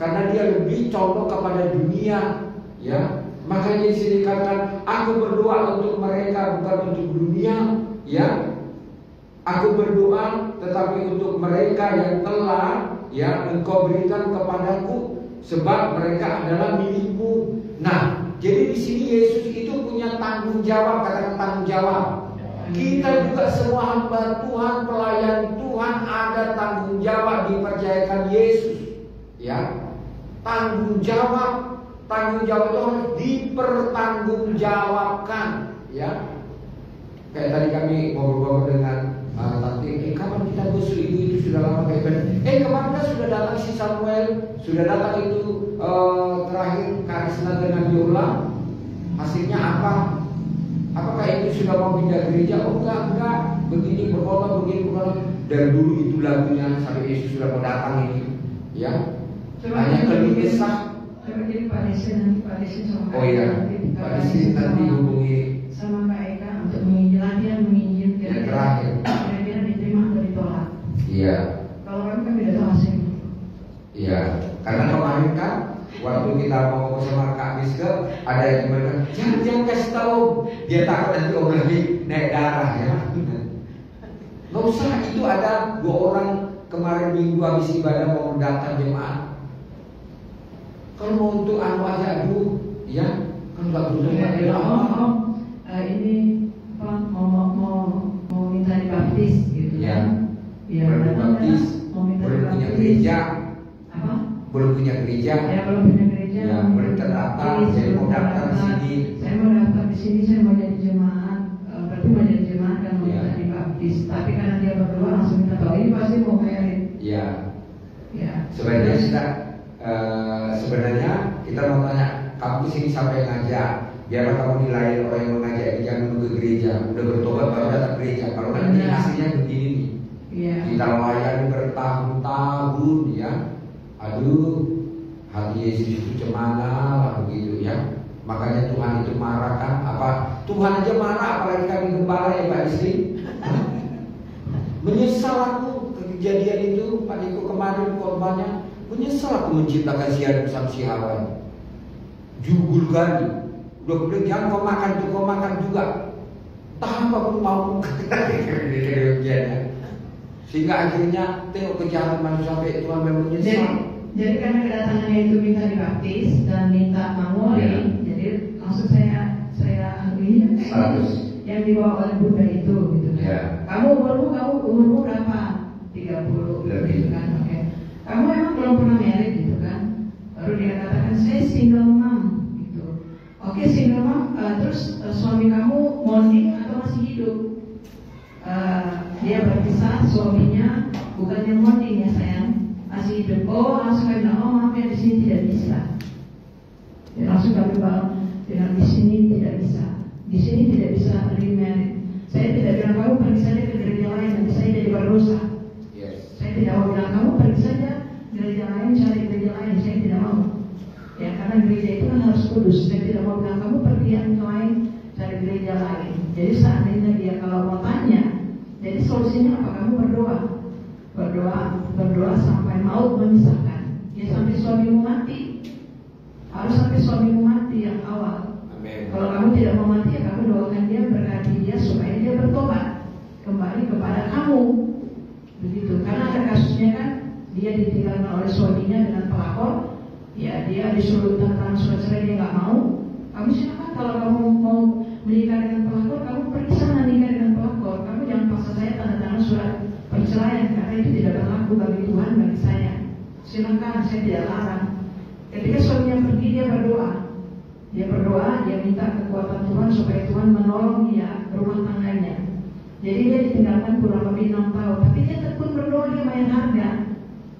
S1: Karena dia lebih condong kepada dunia, ya. Makanya di sini dikatakan, aku berdoa untuk mereka, bukan untuk dunia, ya. Aku berdoa tetapi untuk mereka yang telah, ya, engkau berikan kepadaku, sebab mereka adalah milikmu. Nah, jadi di sini Yesus itu punya tanggung jawab, katakan tanggung jawab. Kita juga semua hamba Tuhan, pelayan Tuhan, ada tanggung jawab dipercayakan Yesus. Ya, tanggung jawab itu harus dipertanggungjawabkan. Ya, kayak tadi kami ngobrol dengan Tante, kapan kita gosok ibu itu sudah lama kayak kemarin kan sudah datang si Samuel, sudah datang itu terakhir Karisma dengan Yola. Hasilnya apa? Apakah itu sudah mau pindah gereja? Oh enggak, begini berkorban, begini berkorban. dari dulu itu lagunya sampai Yesus sudah mau datang ini, ya. Hanya keluh kesah.
S4: Coba jadi Pak Desi sama
S1: Oh iya, Pak Desi nanti hubungi
S4: sama Kak Eka untuk menginjil
S1: yang terakhir.
S4: Kira-kira diterima atau ditolak.
S1: Iya.
S4: Kalau kami kan beda sama sih.
S1: Iya, karena kemarin kan waktu kita mau sama Kak Miske, ada yang bilang jangan kasih tahu, dia takut nanti Om lagi naik darah ya. Nggak usah, itu ada 2 orang kemarin minggu habis ibadah mau datang jemaat. Kalau mau untuk anu aja aduh, ya kan nggak butuh
S4: ini apa mau minta dibaptis gitu
S1: ya.
S4: Ya,
S1: Belum dibaptis,
S4: mau minta
S1: belum punya
S4: dibaptis.
S1: gereja,
S4: Apa?
S1: belum punya gereja,
S4: Ya belum punya gereja.
S1: ya belum terdaftar, saya mau daftar di sini.
S4: Saya mau daftar di sini, saya mau jadi jemaat. Berarti mau jadi jemaat kan mau
S1: Ya.
S4: minta dibaptis. Tapi karena dia berdua langsung minta tahu ini pasti mau merit.
S1: Ya,
S4: Ya.
S1: sebenarnya sudah. Sebenarnya kita mau tanya, kamu sini sampai ngajak, biar kamu nilai orang yang mengajak ini jangan dulu ke gereja, udah bertobat baru datang gereja. Kalau nanti hasilnya begini nih,
S4: Iya.
S1: kita layani bertahun-tahun ya, aduh hati Yesus itu cemana lah begitu ya. Makanya Tuhan itu marah kan? Apa Tuhan aja marah, apalagi kami gembala ya Pak Istri. Menyesal aku kejadian itu, Pak Niko kemarin korbannya. Menyesal aku menciptakan si Adam sama si Hawa. Jugul kali. Udah bilang jangan kau makan tuh, kau makan juga. Tahan aku mau. Sehingga akhirnya tengok kejahatan manusia sampai Tuhan memang menyesal.
S4: Jadi karena kedatangannya itu minta dibaptis dan minta mengori,
S1: Ya.
S4: jadi langsung saya ini yang dibawa oleh Bunda itu gitu kan.
S1: Ya.
S4: Kamu umurmu berapa? 30
S1: Lebih.
S4: gitu kan. Oke. Kamu emang belum pernah married gitu kan? Baru dia katakan saya single mom gitu. Oke, single mom, terus suami kamu mourning atau masih hidup? Dia berkisah suaminya bukannya mourning ya sayang, masih hidup. Oh, langsung kami bilang, oh maaf ya di sini tidak bisa. Ya, langsung kami bilang di sini tidak bisa. Di sini tidak bisa remarry. Saya tidak bilang kamu pergi saja ke gereja lain nanti saya jadi berdosa.
S1: Yes.
S4: Saya tidak mau bilang kamu pergi saja gereja lain, cari gereja lain. Saya tidak mau. Ya karena gereja itu kan harus kudus. Saya tidak mau bilang kamu pergi yang lain, cari gereja lain. Jadi seandainya dia kalau mau tanya, jadi solusinya apa? Kamu berdoa sampai maut memisahkan. Ya sampai suamimu mati. Harus sampai suamimu mati yang awal.
S1: Amin.
S4: Kalau kamu tidak mau mati, ya kamu doakan dia, berkati dia supaya dia bertobat kembali kepada kamu. Begitu. Karena ada kasusnya kan, dia ditinggalkan oleh suaminya dengan pelakor. Ya dia disuruh tanda tangan surat cerai, dia nggak mau. Kamu silakan, kalau kamu mau menikah dengan pelakor, kamu pergi sana nikah dengan pelakor. Kamu jangan paksa saya tanda tangan surat perceraian karena itu tidak berlaku bagi Tuhan, bagi saya. Silakan, saya tidak larang. Ketika suaminya pergi, dia berdoa. Dia minta kekuatan Tuhan supaya Tuhan menolong dia rumah tangganya. Jadi dia ditinggalkan kurang lebih 6 tahun, tapi dia tekun berdoa, dia main harga,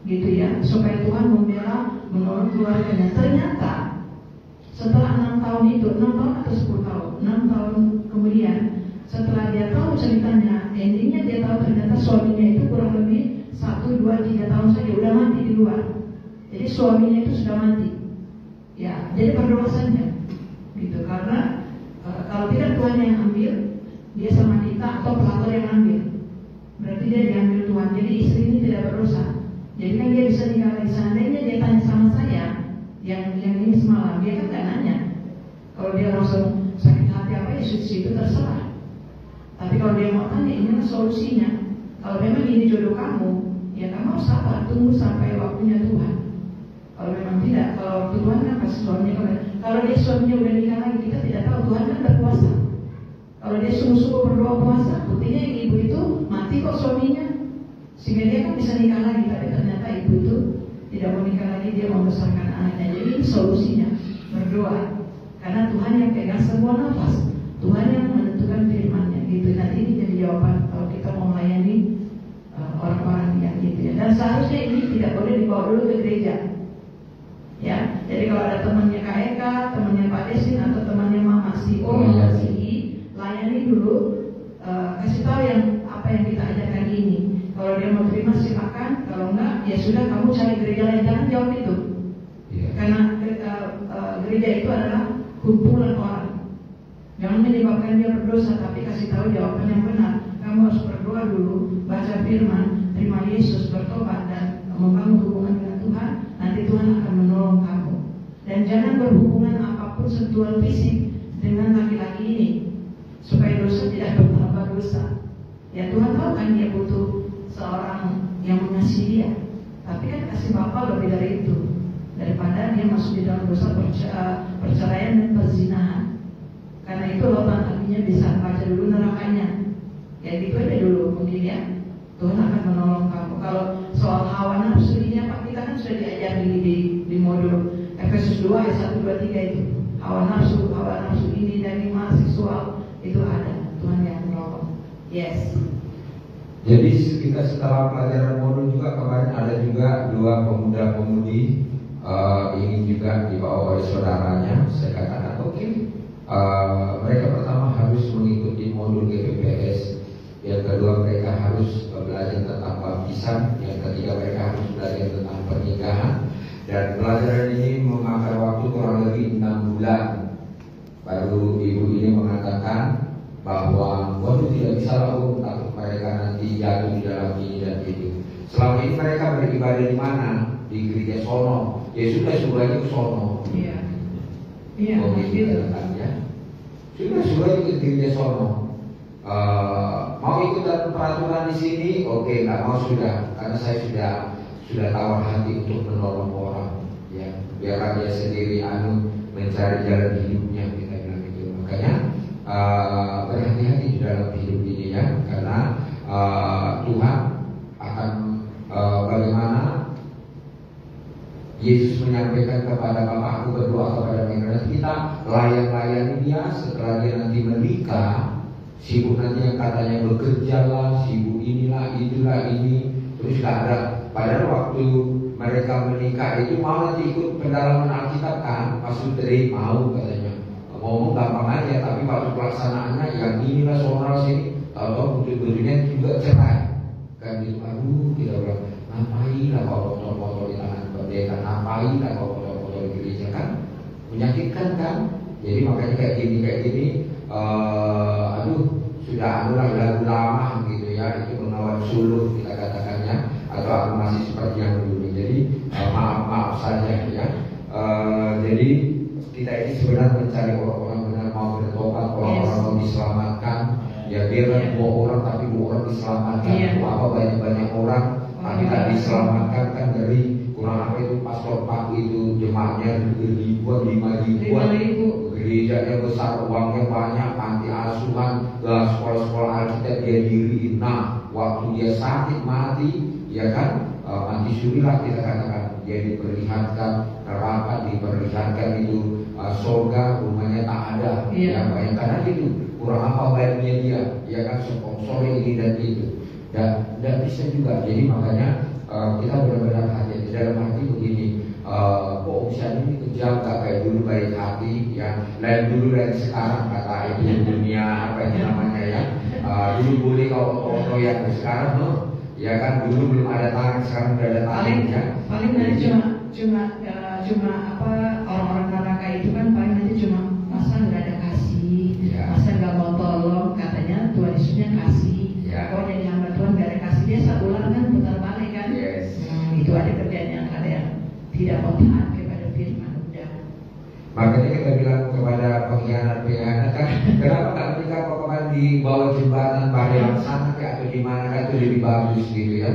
S4: gitu ya, supaya Tuhan membela, menolong keluarganya. Ternyata setelah 6 tahun itu, 6 tahun atau 10 tahun, 6 tahun kemudian, setelah dia tahu ceritanya, endingnya dia tahu ternyata suaminya itu kurang lebih 1, 2, 3 tahun saja udah mati di luar. Jadi suaminya itu sudah mati. Ya, jadi berdoa saja, gitu. Karena kalau tidak Tuhan yang ambil, dia sama kita atau pelakor yang ambil. Berarti dia diambil Tuhan. Jadi istri ini tidak berdosa. Jadi kan dia bisa nikah lagi. Seandainya dia tanya sama saya, yang ini semalam, dia kan gak nanya. Kalau dia langsung sakit hati apa ya itu terserah. Tapi kalau dia mau tanya, ini solusinya. Kalau memang ini jodoh kamu, ya kamu harus sabar, tunggu sampai waktunya Tuhan. Kalau memang tidak, kalau Tuhan kan pasti suaminya. Kalau dia suaminya udah nikah lagi, kita tidak tahu. Tuhan kan berkuasa. Kalau dia sungguh-sungguh berdoa puasa, buktinya ibu itu mati kok suaminya, sehingga dia kan bisa nikah lagi. Tapi ternyata ibu itu tidak mau nikah lagi, dia membesarkan anaknya. Jadi ini solusinya, berdoa. Karena Tuhan yang pegang semua nafas, Tuhan yang menentukan firman-Nya. Gitu. Nanti ini jadi jawaban kalau kita mau melayani orang-orang yang gitu ya. Dan seharusnya ini tidak boleh dibawa dulu ke gereja. Ya, jadi kalau ada temannya Kak Eka, temannya Pak Desin atau temannya Mama si O, Mama si I, layani dulu, kasih tahu yang apa yang kita ajarkan ini. Kalau Kalau dia mau terima silakan, kalau enggak ya sudah, kamu cari gereja lain. Jangan jawab itu. Karena gereja itu adalah kumpulan orang. Jangan menyebabkan dia berdosa, tapi kasih tahu jawaban yang benar. Kamu harus berdoa dulu, baca firman, terima Yesus, bertobat dan membangun hubungan dengan Tuhan. Nanti Tuhan akan menolong kamu. Dan jangan berhubungan apapun sentuhan fisik dengan laki-laki ini, supaya dosa tidak bertambah dosa. Ya Tuhan tahu kan dia butuh seorang yang mengasihi dia, tapi kan kasih Bapa lebih dari itu, daripada dia masuk di dalam dosa perceraian dan perzinahan. Karena itu lubang hatinya bisa baca dulu nerakanya. Ya gitu aja dulu mungkin ya. Tuhan akan menolong kamu. Kalau soal hawa nafsu ini Pak, kita kan sudah diajari di modul Efesus 2 ayat 1, 2, 3 itu. Hawa nafsu ini dan iman seksual itu ada. Tuhan yang menolong. Yes.
S1: Jadi kita setelah pelajaran modul juga kemarin ada juga 2 pemuda-pemudi ingin juga dibawa oleh saudaranya. Saya katakan oke. Mereka pertama harus mengikuti modul GPPS. Yang kedua mereka harus belajar tentang baptisan. Yang ketiga mereka harus belajar tentang pernikahan. Dan pelajaran ini memakan waktu kurang lebih 6 bulan. Baru ibu ini mengatakan bahwa waduh tidak bisa lalu takut mereka nanti jatuh di dalam ini dan itu. Selama ini mereka beribadah di mana? Di gereja sono. Ya sudah, suruh aja ke sono.
S4: Iya. Iya.
S1: Ya. Sudah ikut gereja sono. Mau ikut dalam peraturan di sini? Oke, nggak mau sudah, karena saya sudah tawar hati untuk menolong orang. Ya, biarlah dia sendiri mencari jalan hidupnya, kita bilang itu. Makanya berhati-hati di dalam hidup ini ya, karena Tuhan akan bagaimana Yesus menyampaikan kepada Bapa, aku berdoa kepada mereka, kita layan-layani dia. Setelah dia nanti menikah, sibuk nanti yang katanya bekerja lah, sibuk inilah, itulah, ini, terus gak ada. Padahal waktu mereka menikah itu mau nanti ikut pendalaman Alkitab kan, Pak Sutri mau katanya. Ngomong gampang aja, tapi waktu pelaksanaannya yang inilah soal sini, tahu-tahu betul-betulnya juga cerai. Kan gitu, aduh, kita bilang, ngapain lah kalau foto-foto di tangan pendeta, ngapain lah kalau foto-foto di gereja kan, menyakitkan kan. Jadi makanya kayak gini, aduh, sudah anulah lagu lama gitu ya, itu mengawal suluh kita katakannya, atau aku masih seperti yang dulu. Jadi maaf saja ya. Jadi kita ini sebenarnya mencari orang-orang benar mau bertobat, orang-orang mau diselamatkan. Ya biarlah 2 orang tapi 2 orang diselamatkan. Itu apa banyak-banyak orang tapi tak diselamatkan kan, dari kurang apa itu pastor Pak itu jemaatnya ribuan, 5.000, gerejanya besar, uangnya banyak, panti asuhan, sekolah-sekolah Alkitab dia diriin. Nah waktu dia sakit mati ya kan, mati surilah kita katakan, dia diperlihatkan neraka, diperlihatkan itu surga, rumahnya tak ada. Ya bayangkan aja itu kurang apa baiknya dia, ya kan, sponsor ini dan itu. Dan bisa juga. Jadi makanya kita benar-benar hati dalam hati begini, kok bisa ini kejam, gak kayak dulu baik hati ya, lain dulu dari sekarang kata itu dunia apa itu namanya ya. Dulu boleh kalau foto yang sekarang ya kan, dulu belum ada tangan, sekarang udah ada tangan ya.
S4: Paling nanti cuma apa, orang-orang neraka itu kan paling nanti cuma masa nggak ada kasih, masa nggak mau tolong, katanya Tuhan Yesusnya kasih. Kalau jadi hamba Tuhan gak ada kasih, dia sebulan kan putar balik kan. Itu ada kerjaan yang ada yang tidak mau taat kepada firman. Udah.
S1: Makanya kita bilang kepada pengkhianat-pengkhianat kan, kenapa tak ketika pokoknya di bawah jembatan Bari Laksana atau di mana itu lebih bagus gitu ya,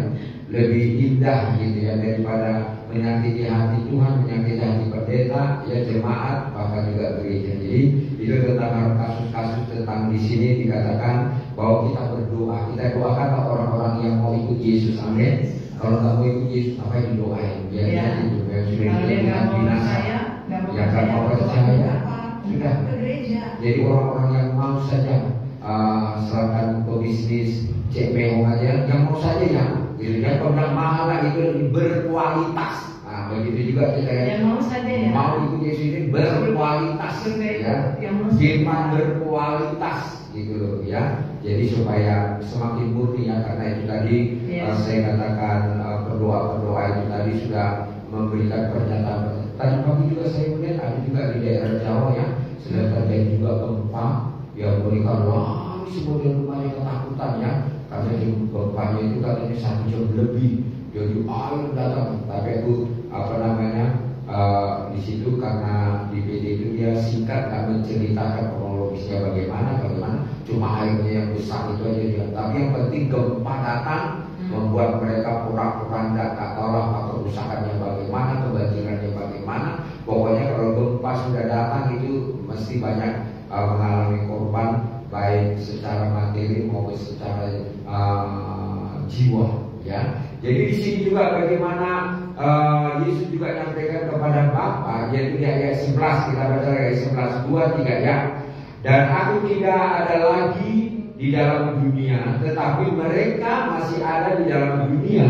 S1: lebih indah gitu ya, daripada menyakiti hati Tuhan, menyakiti hati pendeta, ya jemaat, bahkan juga gereja. Jadi itu tentang kasus-kasus tentang di sini dikatakan bahwa kita berdoa, kita doakan orang-orang yang mau ikut Yesus, amin. Kalau nggak mau ikut Yesus, apa yang didoain? Biarnya itu yang sudah ditentukan binasa. Yang nggak mau percaya, sudah. Jadi orang-orang yang mau saja, silakan pebisnis, cek mehong aja, yang mau saja ya. Gitu kan, kalau mahal itu lebih berkualitas. Nah, begitu juga kita
S4: yang mau saja ya.
S1: Mau ikut Yesus ini berkualitas, ya. Firman berkualitas, gitu loh ya. Jadi supaya semakin murni ya, karena itu tadi saya katakan berdoa itu tadi sudah memberikan pernyataan. Tadi pagi juga saya melihat ada juga di daerah Jawa ya, sedang terjadi juga gempa yang memberikan semua rumahnya ketakutan ya, karena gempanya itu katanya 1 jam lebih, jadi air datang. Tapi aku di situ karena di PD itu dia singkat tak menceritakan kronologisnya bagaimana, cuma airnya yang besar itu aja dia. Tapi yang penting gempa datang membuat mereka pura-pura tak tahu apa kerusakannya bagaimana, kebanjirannya bagaimana. Pokoknya kalau gempa sudah datang itu mesti banyak mengalami korban, baik secara materi maupun secara jiwa ya. Jadi di sini juga bagaimana Yesus juga menyampaikan kepada Bapa, yaitu di ayat 11, kita baca ayat 11, 2, 3 ya. Dan aku tidak ada lagi di dalam dunia, tetapi mereka masih ada di dalam dunia,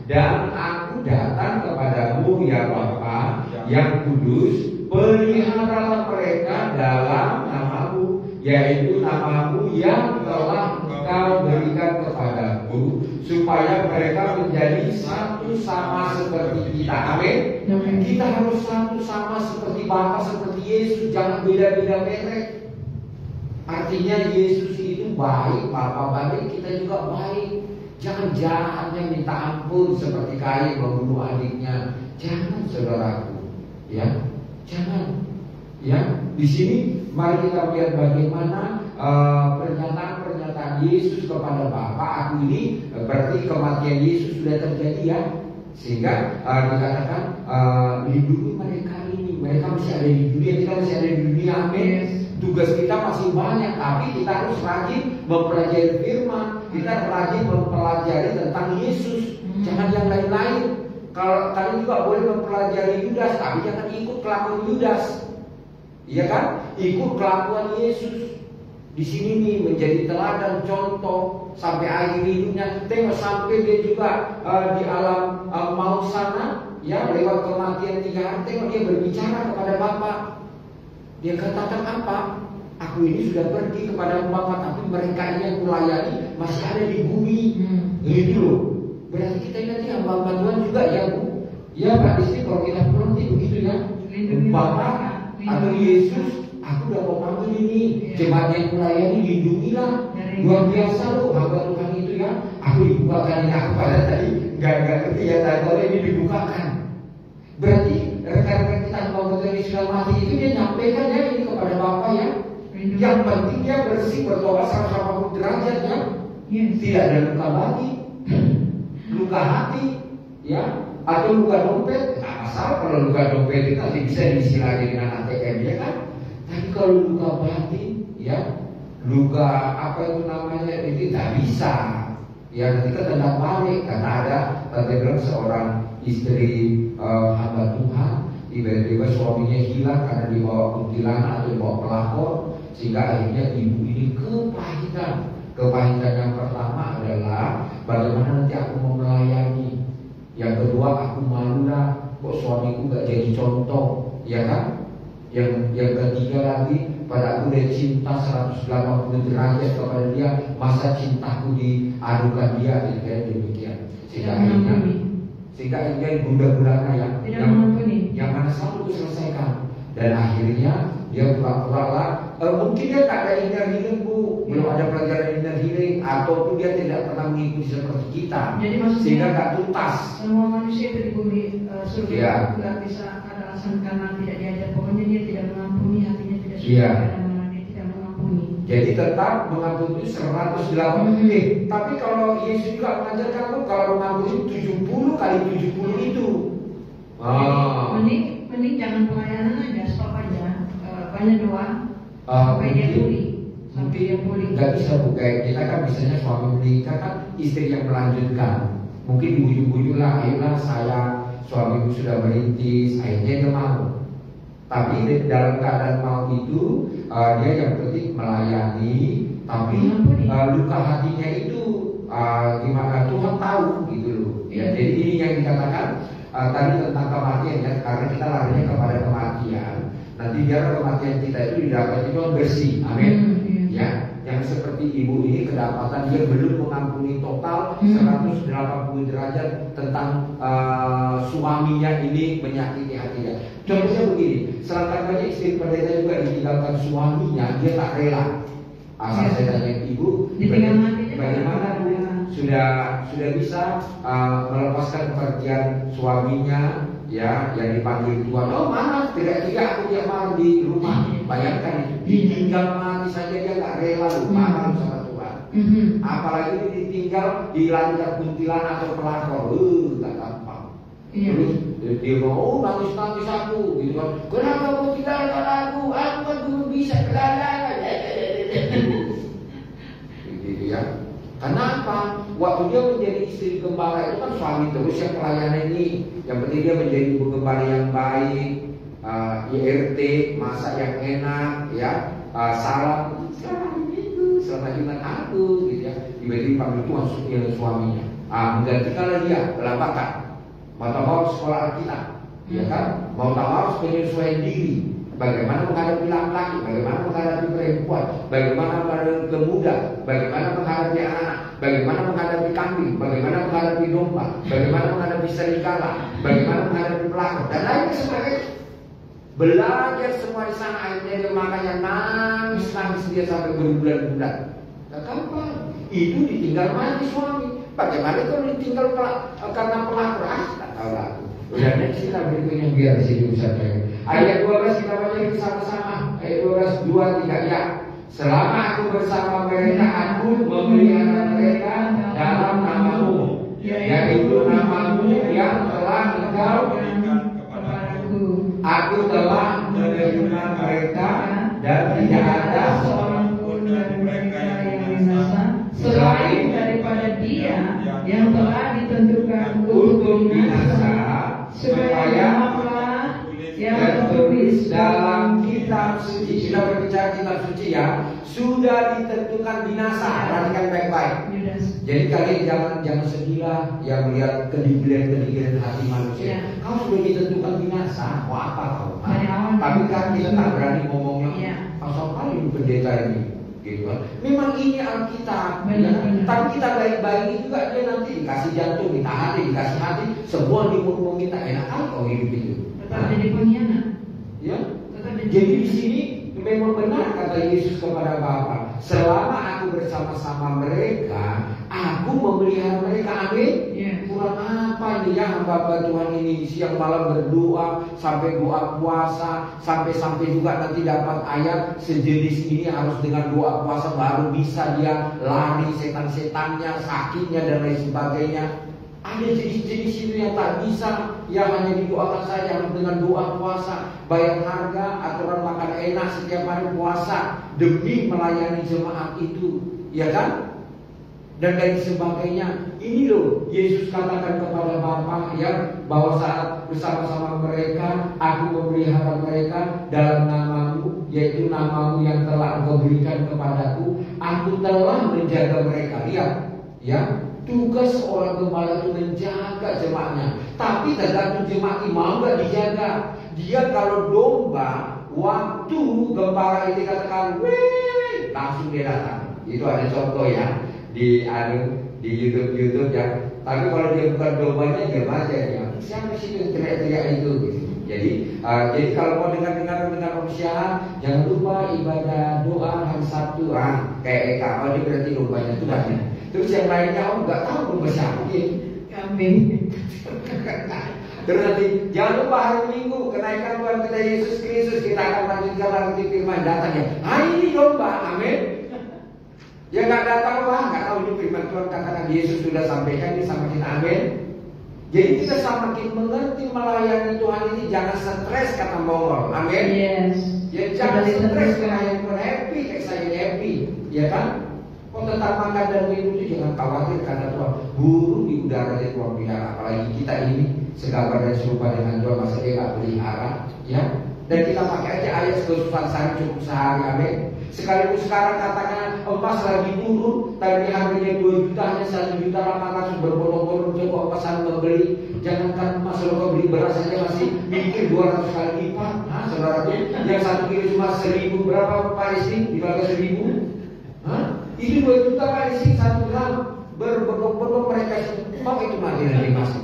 S1: dan aku datang kepadamu ya Bapa yang kudus, peliharalah mereka dalam namamu, yaitu namamu yang telah Engkau berikan kepadaku, supaya mereka menjadi satu sama seperti kita. Amin. Kita harus satu sama seperti Bapa, seperti Yesus, jangan beda-beda merek. Artinya Yesus itu baik, Bapa baik, kita juga baik. Jangan jahatnya minta ampun seperti Kain membunuh adiknya. Jangan saudaraku, ya, jangan. Ya, di sini mari kita lihat bagaimana pernyataan Yesus kepada Bapa. Aku ini berarti kematian Yesus sudah terjadi ya, sehingga dikatakan lindungi mereka ini. Mereka masih ada di dunia, kita masih ada di dunia. Amin. Tugas kita masih banyak, tapi kita harus rajin mempelajari firman. Kita rajin mempelajari tentang Yesus, jangan yang lain-lain. Kalau kalian juga boleh mempelajari Yudas, tapi jangan ikut kelakuan Yudas. Iya kan? Ikut kelakuan Yesus. Di sini nih menjadi teladan contoh sampai akhir hidupnya. Tengok sampai dia juga di alam maut sana, ya lewat kematian 3 hari. Tengok dia berbicara kepada Bapa. Dia katakan apa? Aku ini sudah pergi kepada Bapa, tapi mereka ini yang kulayani masih ada di bumi. Gitu loh. Berarti kita nanti hamba Tuhan juga ya Bu. Ya Pak, di sini kalau kita pulang begitu ya. Bapa atau Yesus, aku udah mau panggil ini jemaat yang kulayani, lindungilah. Luar biasa loh hamba Tuhan itu ya. Aku dibukakan ini, aku pada tadi nggak ngerti ya, kalau ini dibukakan. Berarti rekan-rekan kita hamba Tuhan yang sudah mati itu dia nyampaikan ya ini kepada Bapa ya. Yang penting dia bersih, bertobat 180 derajat ya. Tidak ada luka lagi, luka hati ya, atau luka dompet. Nggak masalah kalau luka dompet itu nanti bisa diisi lagi dengan ATM ya kan. Tapi kalau luka batin ya, luka apa itu namanya, itu tidak bisa ya, nanti ketendang balik. Karena ada tadi bilang seorang istri hamba Tuhan, tiba-tiba suaminya hilang karena dibawa kuntilanak atau dibawa pelakor, sehingga akhirnya ibu ini kepahitan. Kepahitan yang pertama adalah bagaimana nanti aku mau melayani. Yang kedua, aku malu lah, kok suamiku gak jadi contoh, ya kan? Yang ketiga lagi, pada aku udah cinta 180 derajat kepada dia, masa cintaku diadukan dia, kayak demikian. Sehingga akhirnya bunda-bundanya yang mana satu itu selesaikan. Dan akhirnya dia pura-pura lah, mungkin dia tak ada inner healing Bu, belum ada pelajaran inner healing, ataupun dia tidak pernah mengikuti seperti kita. Jadi sehingga tak tuntas.
S4: Semua manusia itu di bumi surga tidak bisa ada alasan karena tidak diajar. Pokoknya dia tidak mengampuni, hatinya tidak suka karena dia tidak mengampuni.
S1: Jadi tetap mengampuni 180. Tapi kalau Yesus juga mengajarkan Bu, kalau mengampuni 70 kali 70 itu.
S4: Mending jangan pelayanan aja, stop aja. Banyak doa sampai dia pulih.
S1: Nggak bisa Bu, kayak kita kan biasanya suami menikah kan istri yang melanjutkan. Mungkin dibujuk-bujuk lah, ayolah sayang, suamiku sudah merintis, akhirnya dia mau. Tapi dalam keadaan mau itu dia yang penting melayani, tapi luka hatinya itu gimana Tuhan tahu gitu loh. Ya, jadi ini yang dikatakan tadi tentang kematian ya, karena kita larinya kepada kematian. Nanti biar kematian kita itu didapati Tuhan bersih, amin. Ya,
S5: yang seperti ibu ini kedapatan dia belum mengampuni total 180 derajat tentang suaminya ini menyakiti hatinya. Contohnya begini, selangkah banyak istri pendeta juga ditinggalkan suaminya, dia tak rela. Asal saya tanya ibu, bagaimana Bu? Sudah bisa melepaskan kepergian suaminya, ya, yang dipanggil Tuhan. Oh mana? Tidak aku tiap malam di rumah. Bayangkan, ditinggal mati saja dia nggak rela loh, marah sama Tuhan. Apalagi ditinggal di lancar kuntilanak atau pelakor, nggak gampang. Terus dia mau nangis aku, gitu kan? Kenapa kau tinggalkan aku? Aku kan belum bisa berjalan. Gitu ya. Kenapa? Waktu dia menjadi istri gembala itu kan suami terus yang pelayanan ini. Yang penting dia menjadi ibu gembala yang baik, IRT, masak yang enak, ya, salam, selamat Jumat aku, gitu ya. Tiba-tiba panggil Tuhan suaminya. Menggantikanlah dia, pelabakan. Mau tak mau sekolah Alkitab, ya kan? Mau tak mau penyesuaian diri. Bagaimana menghadapi laki-laki, bagaimana menghadapi perempuan, bagaimana menghadapi pemuda, bagaimana menghadapi anak, bagaimana menghadapi kambing, bagaimana menghadapi domba, bagaimana menghadapi serigala, bagaimana menghadapi pelakor, dan lain sebagainya. Belajar semua di sana, akhirnya dia makanya nangis dia sampai berbulan-bulan. Nah, kapan? Itu ditinggal mati suami. Bagaimana kalau ditinggal karena pelakor? Tak tahu lah. Udah sila berikutnya biar sini Ustaz. Ayat 12 kita baca bersama-sama. Ayat 12, 2, 3 ya. Selama aku bersama mereka, aku memelihara mereka dalam namamu, yaitu namamu yang telah engkau berikan kepadaku. Aku telah menerima mereka dan tidak ada seorang pun dari mereka yang binasa selain daripada dia yang telah ditentukan untuk binasa, supaya apa yang tertulis dalam kitab suci. Sudah berbicara kitab suci ya, sudah ditentukan binasa. Perhatikan baik-baik. Jadi kalian jangan sedihlah yang melihat kedigilan hati manusia. Kau sudah ditentukan binasa, mau apa kau? Tapi kan kita tak berani ngomongnya. Asal kali pendeta ini, gitu kan? Memang ini Alkitab. Tapi kita baik-baik juga dia nanti dikasih jantung, dikasih hati, semua dimurmung kita. Enak kan kau hidup itu?
S4: Tetap jadi pengkhianat.
S5: Ya. Jadi di sini memang benar kata Yesus kepada Bapa, selama aku bersama-sama mereka, aku memelihara mereka. Amin. Kurang apa ini ya hamba Tuhan ini siang malam berdoa, sampai doa puasa, sampai juga nanti dapat ayat sejenis ini harus dengan doa puasa baru bisa dia lari setan-setannya, sakitnya dan lain sebagainya. Ada jenis-jenis itu yang tak bisa, yang hanya didoakan saja harus dengan doa puasa, bayar harga, aturan makan enak setiap hari puasa demi melayani jemaat itu, ya kan? Dan lain sebagainya. Ini loh Yesus katakan kepada Bapa ya, bahwa saat bersama-sama mereka, aku memelihara mereka dalam namamu, yaitu namamu yang telah engkau berikan kepadaku. Aku telah menjaga mereka. Lihat, ya. Tugas seorang gembala itu menjaga jemaatnya. Tapi tergantung jemaat mau gak dijaga. Dia kalau domba, waktu gembala itu katakan wih, langsung dia datang. Itu ada contoh ya di YouTube ya. Tapi kalau dia bukan dombanya, dia baca ya. Siapa sih yang teriak-teriak itu? Gitu. Jadi kalau mau dengar persiapan, jangan lupa ibadah doa hari Sabtu. Kayak Eka, dia berarti dombanya itu banyak. Terus yang lainnya nggak tahu bersama
S4: kambing.
S5: Terus nanti jangan lupa hari Minggu kenaikan Tuhan kita Yesus Kristus, kita akan lanjutkan lagi firman datangnya. Ini domba, amin. Yang nggak datang nggak tahu ini firman Tuhan katakan Yesus sudah sampaikan ini sama kita, amin. Jadi kita semakin mengerti melayani Tuhan ini jangan stres kata Mongol, amin.
S4: Yes.
S5: Ya jangan stres melayani Tuhan, happy kayak saya happy, ya kan? Kok tetap makan dan minum itu jangan khawatir karena Tuhan burung di udara dia Tuhan pelihara. Apalagi kita ini segambar dan serupa dengan Tuhan, masa dia nggak pelihara, ya? Dan kita pakai aja ayat kesusahan sehari cukup sehari, amin. Sekalipun sekarang katakan emas lagi turun, tadi harganya 2 juta hanya 1 juta 800 berbondong-bondong coba emasan membeli. Jangankan emas, kalau kau beli beras saja masih mikir 200 kali lipat. Saudara tuh yang 1 kilo cuma 1000 berapa Pak Istri? Dibagai 1000. Itu 2 juta Pak di sini 1 gram. Berbondong-bondong mereka mau itu mati nanti masuk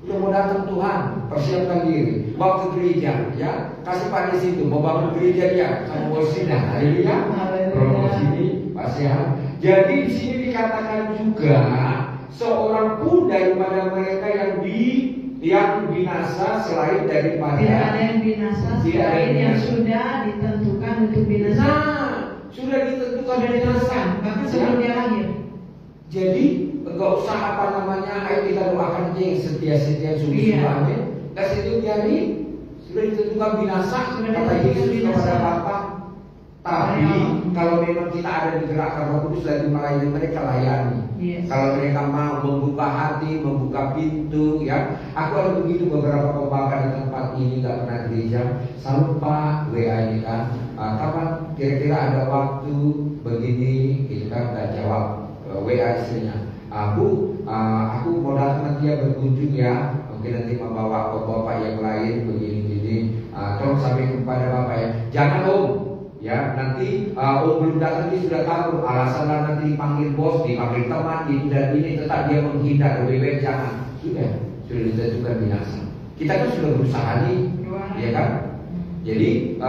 S5: udah mau datang Tuhan, persiapkan diri, bawa ke gereja, ya kasih Pak di situ, mau bangun gereja dia, sama Wosina, haleluya, promosi ini pasti ya. Jadi di sini dikatakan juga seorang pun daripada mereka yang binasa selain daripada
S4: tidak ada yang binasa selain yang sudah ditentukan untuk binasa.
S5: Nah, sudah ditentukan binasa,
S4: bahkan sebelum dia lahir.
S5: Jadi enggak usah ayo kita doakan aja yang setia-setia sungguh-sungguh, amin. Kasih itu jadi sudah ditentukan binasa kata Yesus kepada Bapa. Tapi kalau memang kita ada di gerakan Roh Kudus lagi melayani mereka, layani. Kalau mereka mau membuka hati, membuka pintu, ya. Aku ada begitu beberapa pembakar di tempat ini nggak pernah gereja, selalu Pak WA ini kan, kapan kira-kira ada waktu begini, gitu kan, nggak jawab. WA istrinya, aku mau datang nanti ya berkunjung ya, mungkin nanti membawa bapak yang lain begini-begini, tolong sampaikan kepada bapak ya, jangan Om, ya nanti Om belum datang dia sudah tahu alasan nanti dipanggil bos, dipanggil teman, dan ini tetap dia menghindar, lebih baik jangan. Sudah ditentukan binasa. Kita kan sudah berusaha nih, ya kan? Jadi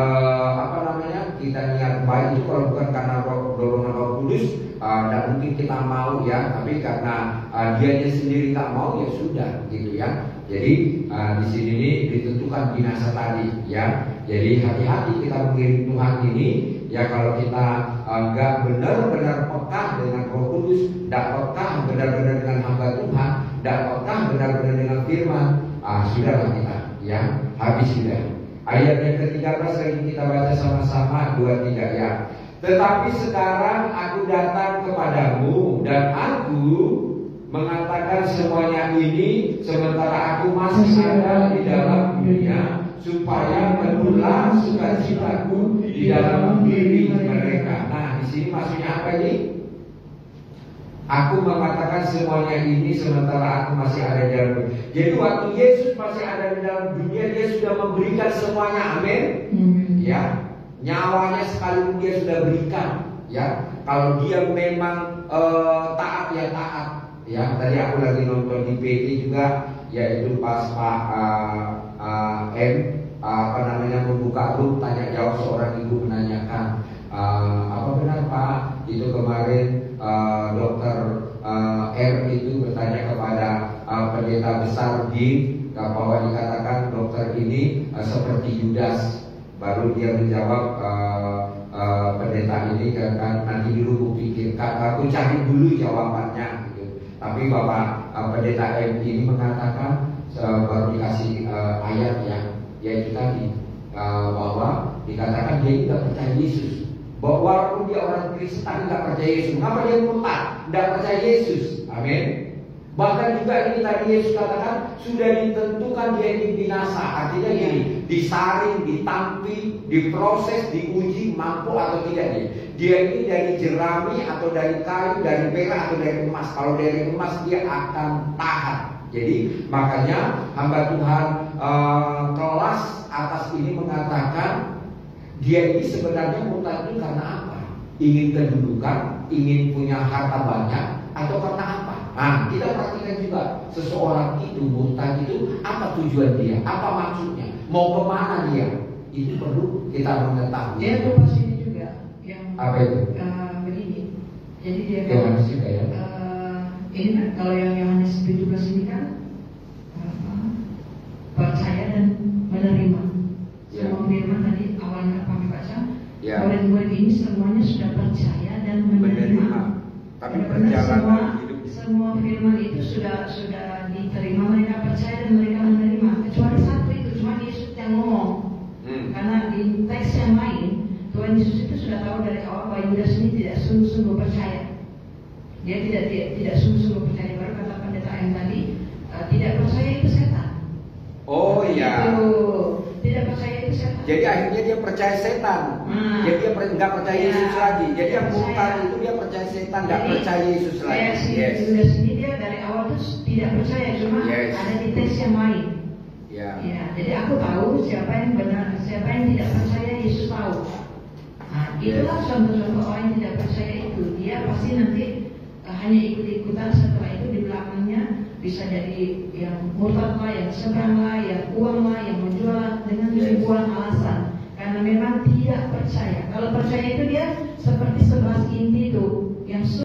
S5: kita niat baik itu kalau bukan karena dorongan Roh Kudus, tidak mungkin kita mau ya, tapi karena dianya sendiri nggak mau ya sudah gitu ya. Jadi di sini ini ditentukan binasa tadi ya. Jadi hati-hati kita mengirim Tuhan ini ya, kalau kita nggak benar-benar peka dengan Roh Kudus, tidak peka benar-benar dengan hamba Tuhan, tidak peka benar-benar dengan firman, sudahlah kita ya, habis sudah. Ayat yang ke-13 lagi kita baca sama-sama 2-3 ya. Tetapi sekarang aku datang kepadamu dan aku mengatakan semuanya ini sementara aku masih ada di dalam dunia, supaya menular sukacitaku di dalam diri mereka. Nah, di sini maksudnya apa ini? Aku mengatakan semuanya ini sementara aku masih ada di dalam dunia. Jadi waktu Yesus masih ada di dalam dunia, dia sudah memberikan semuanya, amin. Ya, nyawanya sekalipun dia sudah berikan. Ya, kalau dia memang taat ya taat. Ya, tadi aku lagi nonton di PT juga, yaitu pas Pak membuka room tanya jawab, seorang ibu menanyakan, apa benar Pak itu kemarin Dokter R itu bertanya kepada pendeta besar bahwa dikatakan dokter ini seperti Yudas. Baru dia menjawab, pendeta ini kan nanti dulu aku pikirkan, aku cari dulu jawabannya gitu. Tapi Bapak pendeta M ini mengatakan baru dikasih ayat ya, yaitu tadi bahwa dikatakan dia tidak percaya Yesus. Bahwa walaupun dia orang Kristen tapi tidak percaya Yesus. Kenapa dia murtad? Tidak percaya Yesus. Amin. Bahkan juga ini tadi Yesus katakan sudah ditentukan dia ini binasa. Artinya gini, disaring, ditampi, diproses, diuji mampu atau tidak dia. Dia ini dari jerami atau dari kayu, dari perak atau dari emas. Kalau dari emas dia akan tahan. Jadi makanya hamba Tuhan kelas atas ini mengatakan dia ini sebenarnya murtad itu karena apa? Ingin kedudukan, ingin punya harta banyak, atau karena apa? Nah, kita perhatikan juga seseorang itu murtad itu apa tujuan dia, apa maksudnya, mau kemana dia? Itu perlu kita mengetahui.
S4: Dia lupa sini juga yang
S5: apa itu?
S4: Begini. Jadi dia
S5: Yohanes juga ya.
S4: Ini kan kalau yang Yohanes 17 ini kan percaya dan menerima. Semua firman tadi awalnya kami baca, murid-murid ini semuanya sudah percaya dan menerima.
S5: Tapi perjalanan
S4: semua firman itu sudah diterima, mereka percaya dan mereka menerima. Kecuali satu itu cuma Yesus yang ngomong. Karena di teks yang lain Tuhan Yesus itu sudah tahu dari awal bahwa Yudas ini tidak sungguh-sungguh percaya. Dia tidak sungguh-sungguh percaya. Baru kata pendeta yang tadi, tidak percaya itu setan.
S5: Oh iya.
S4: Tidak percaya itu setan.
S5: Jadi akhirnya dia percaya setan. Jadi dia nggak percaya Yesus lagi. Jadi yang murtad itu dia percaya setan, nggak percaya Yesus lagi.
S4: Yudas ini dia dari awal tuh tidak percaya, cuma ada di teks yang lain. Ya, jadi aku tahu siapa yang benar, siapa yang tidak percaya. Yesus tahu. Nah, itulah contoh-contoh orang yang tidak percaya itu. Dia pasti nanti hanya ikut-ikutan, setelah itu di belakangnya bisa jadi yang murtad lah, yang seberang lah, yang uang lah, yang menjual dengan ribuan alasan. Karena memang tidak percaya. Kalau percaya itu dia seperti 11 inti itu.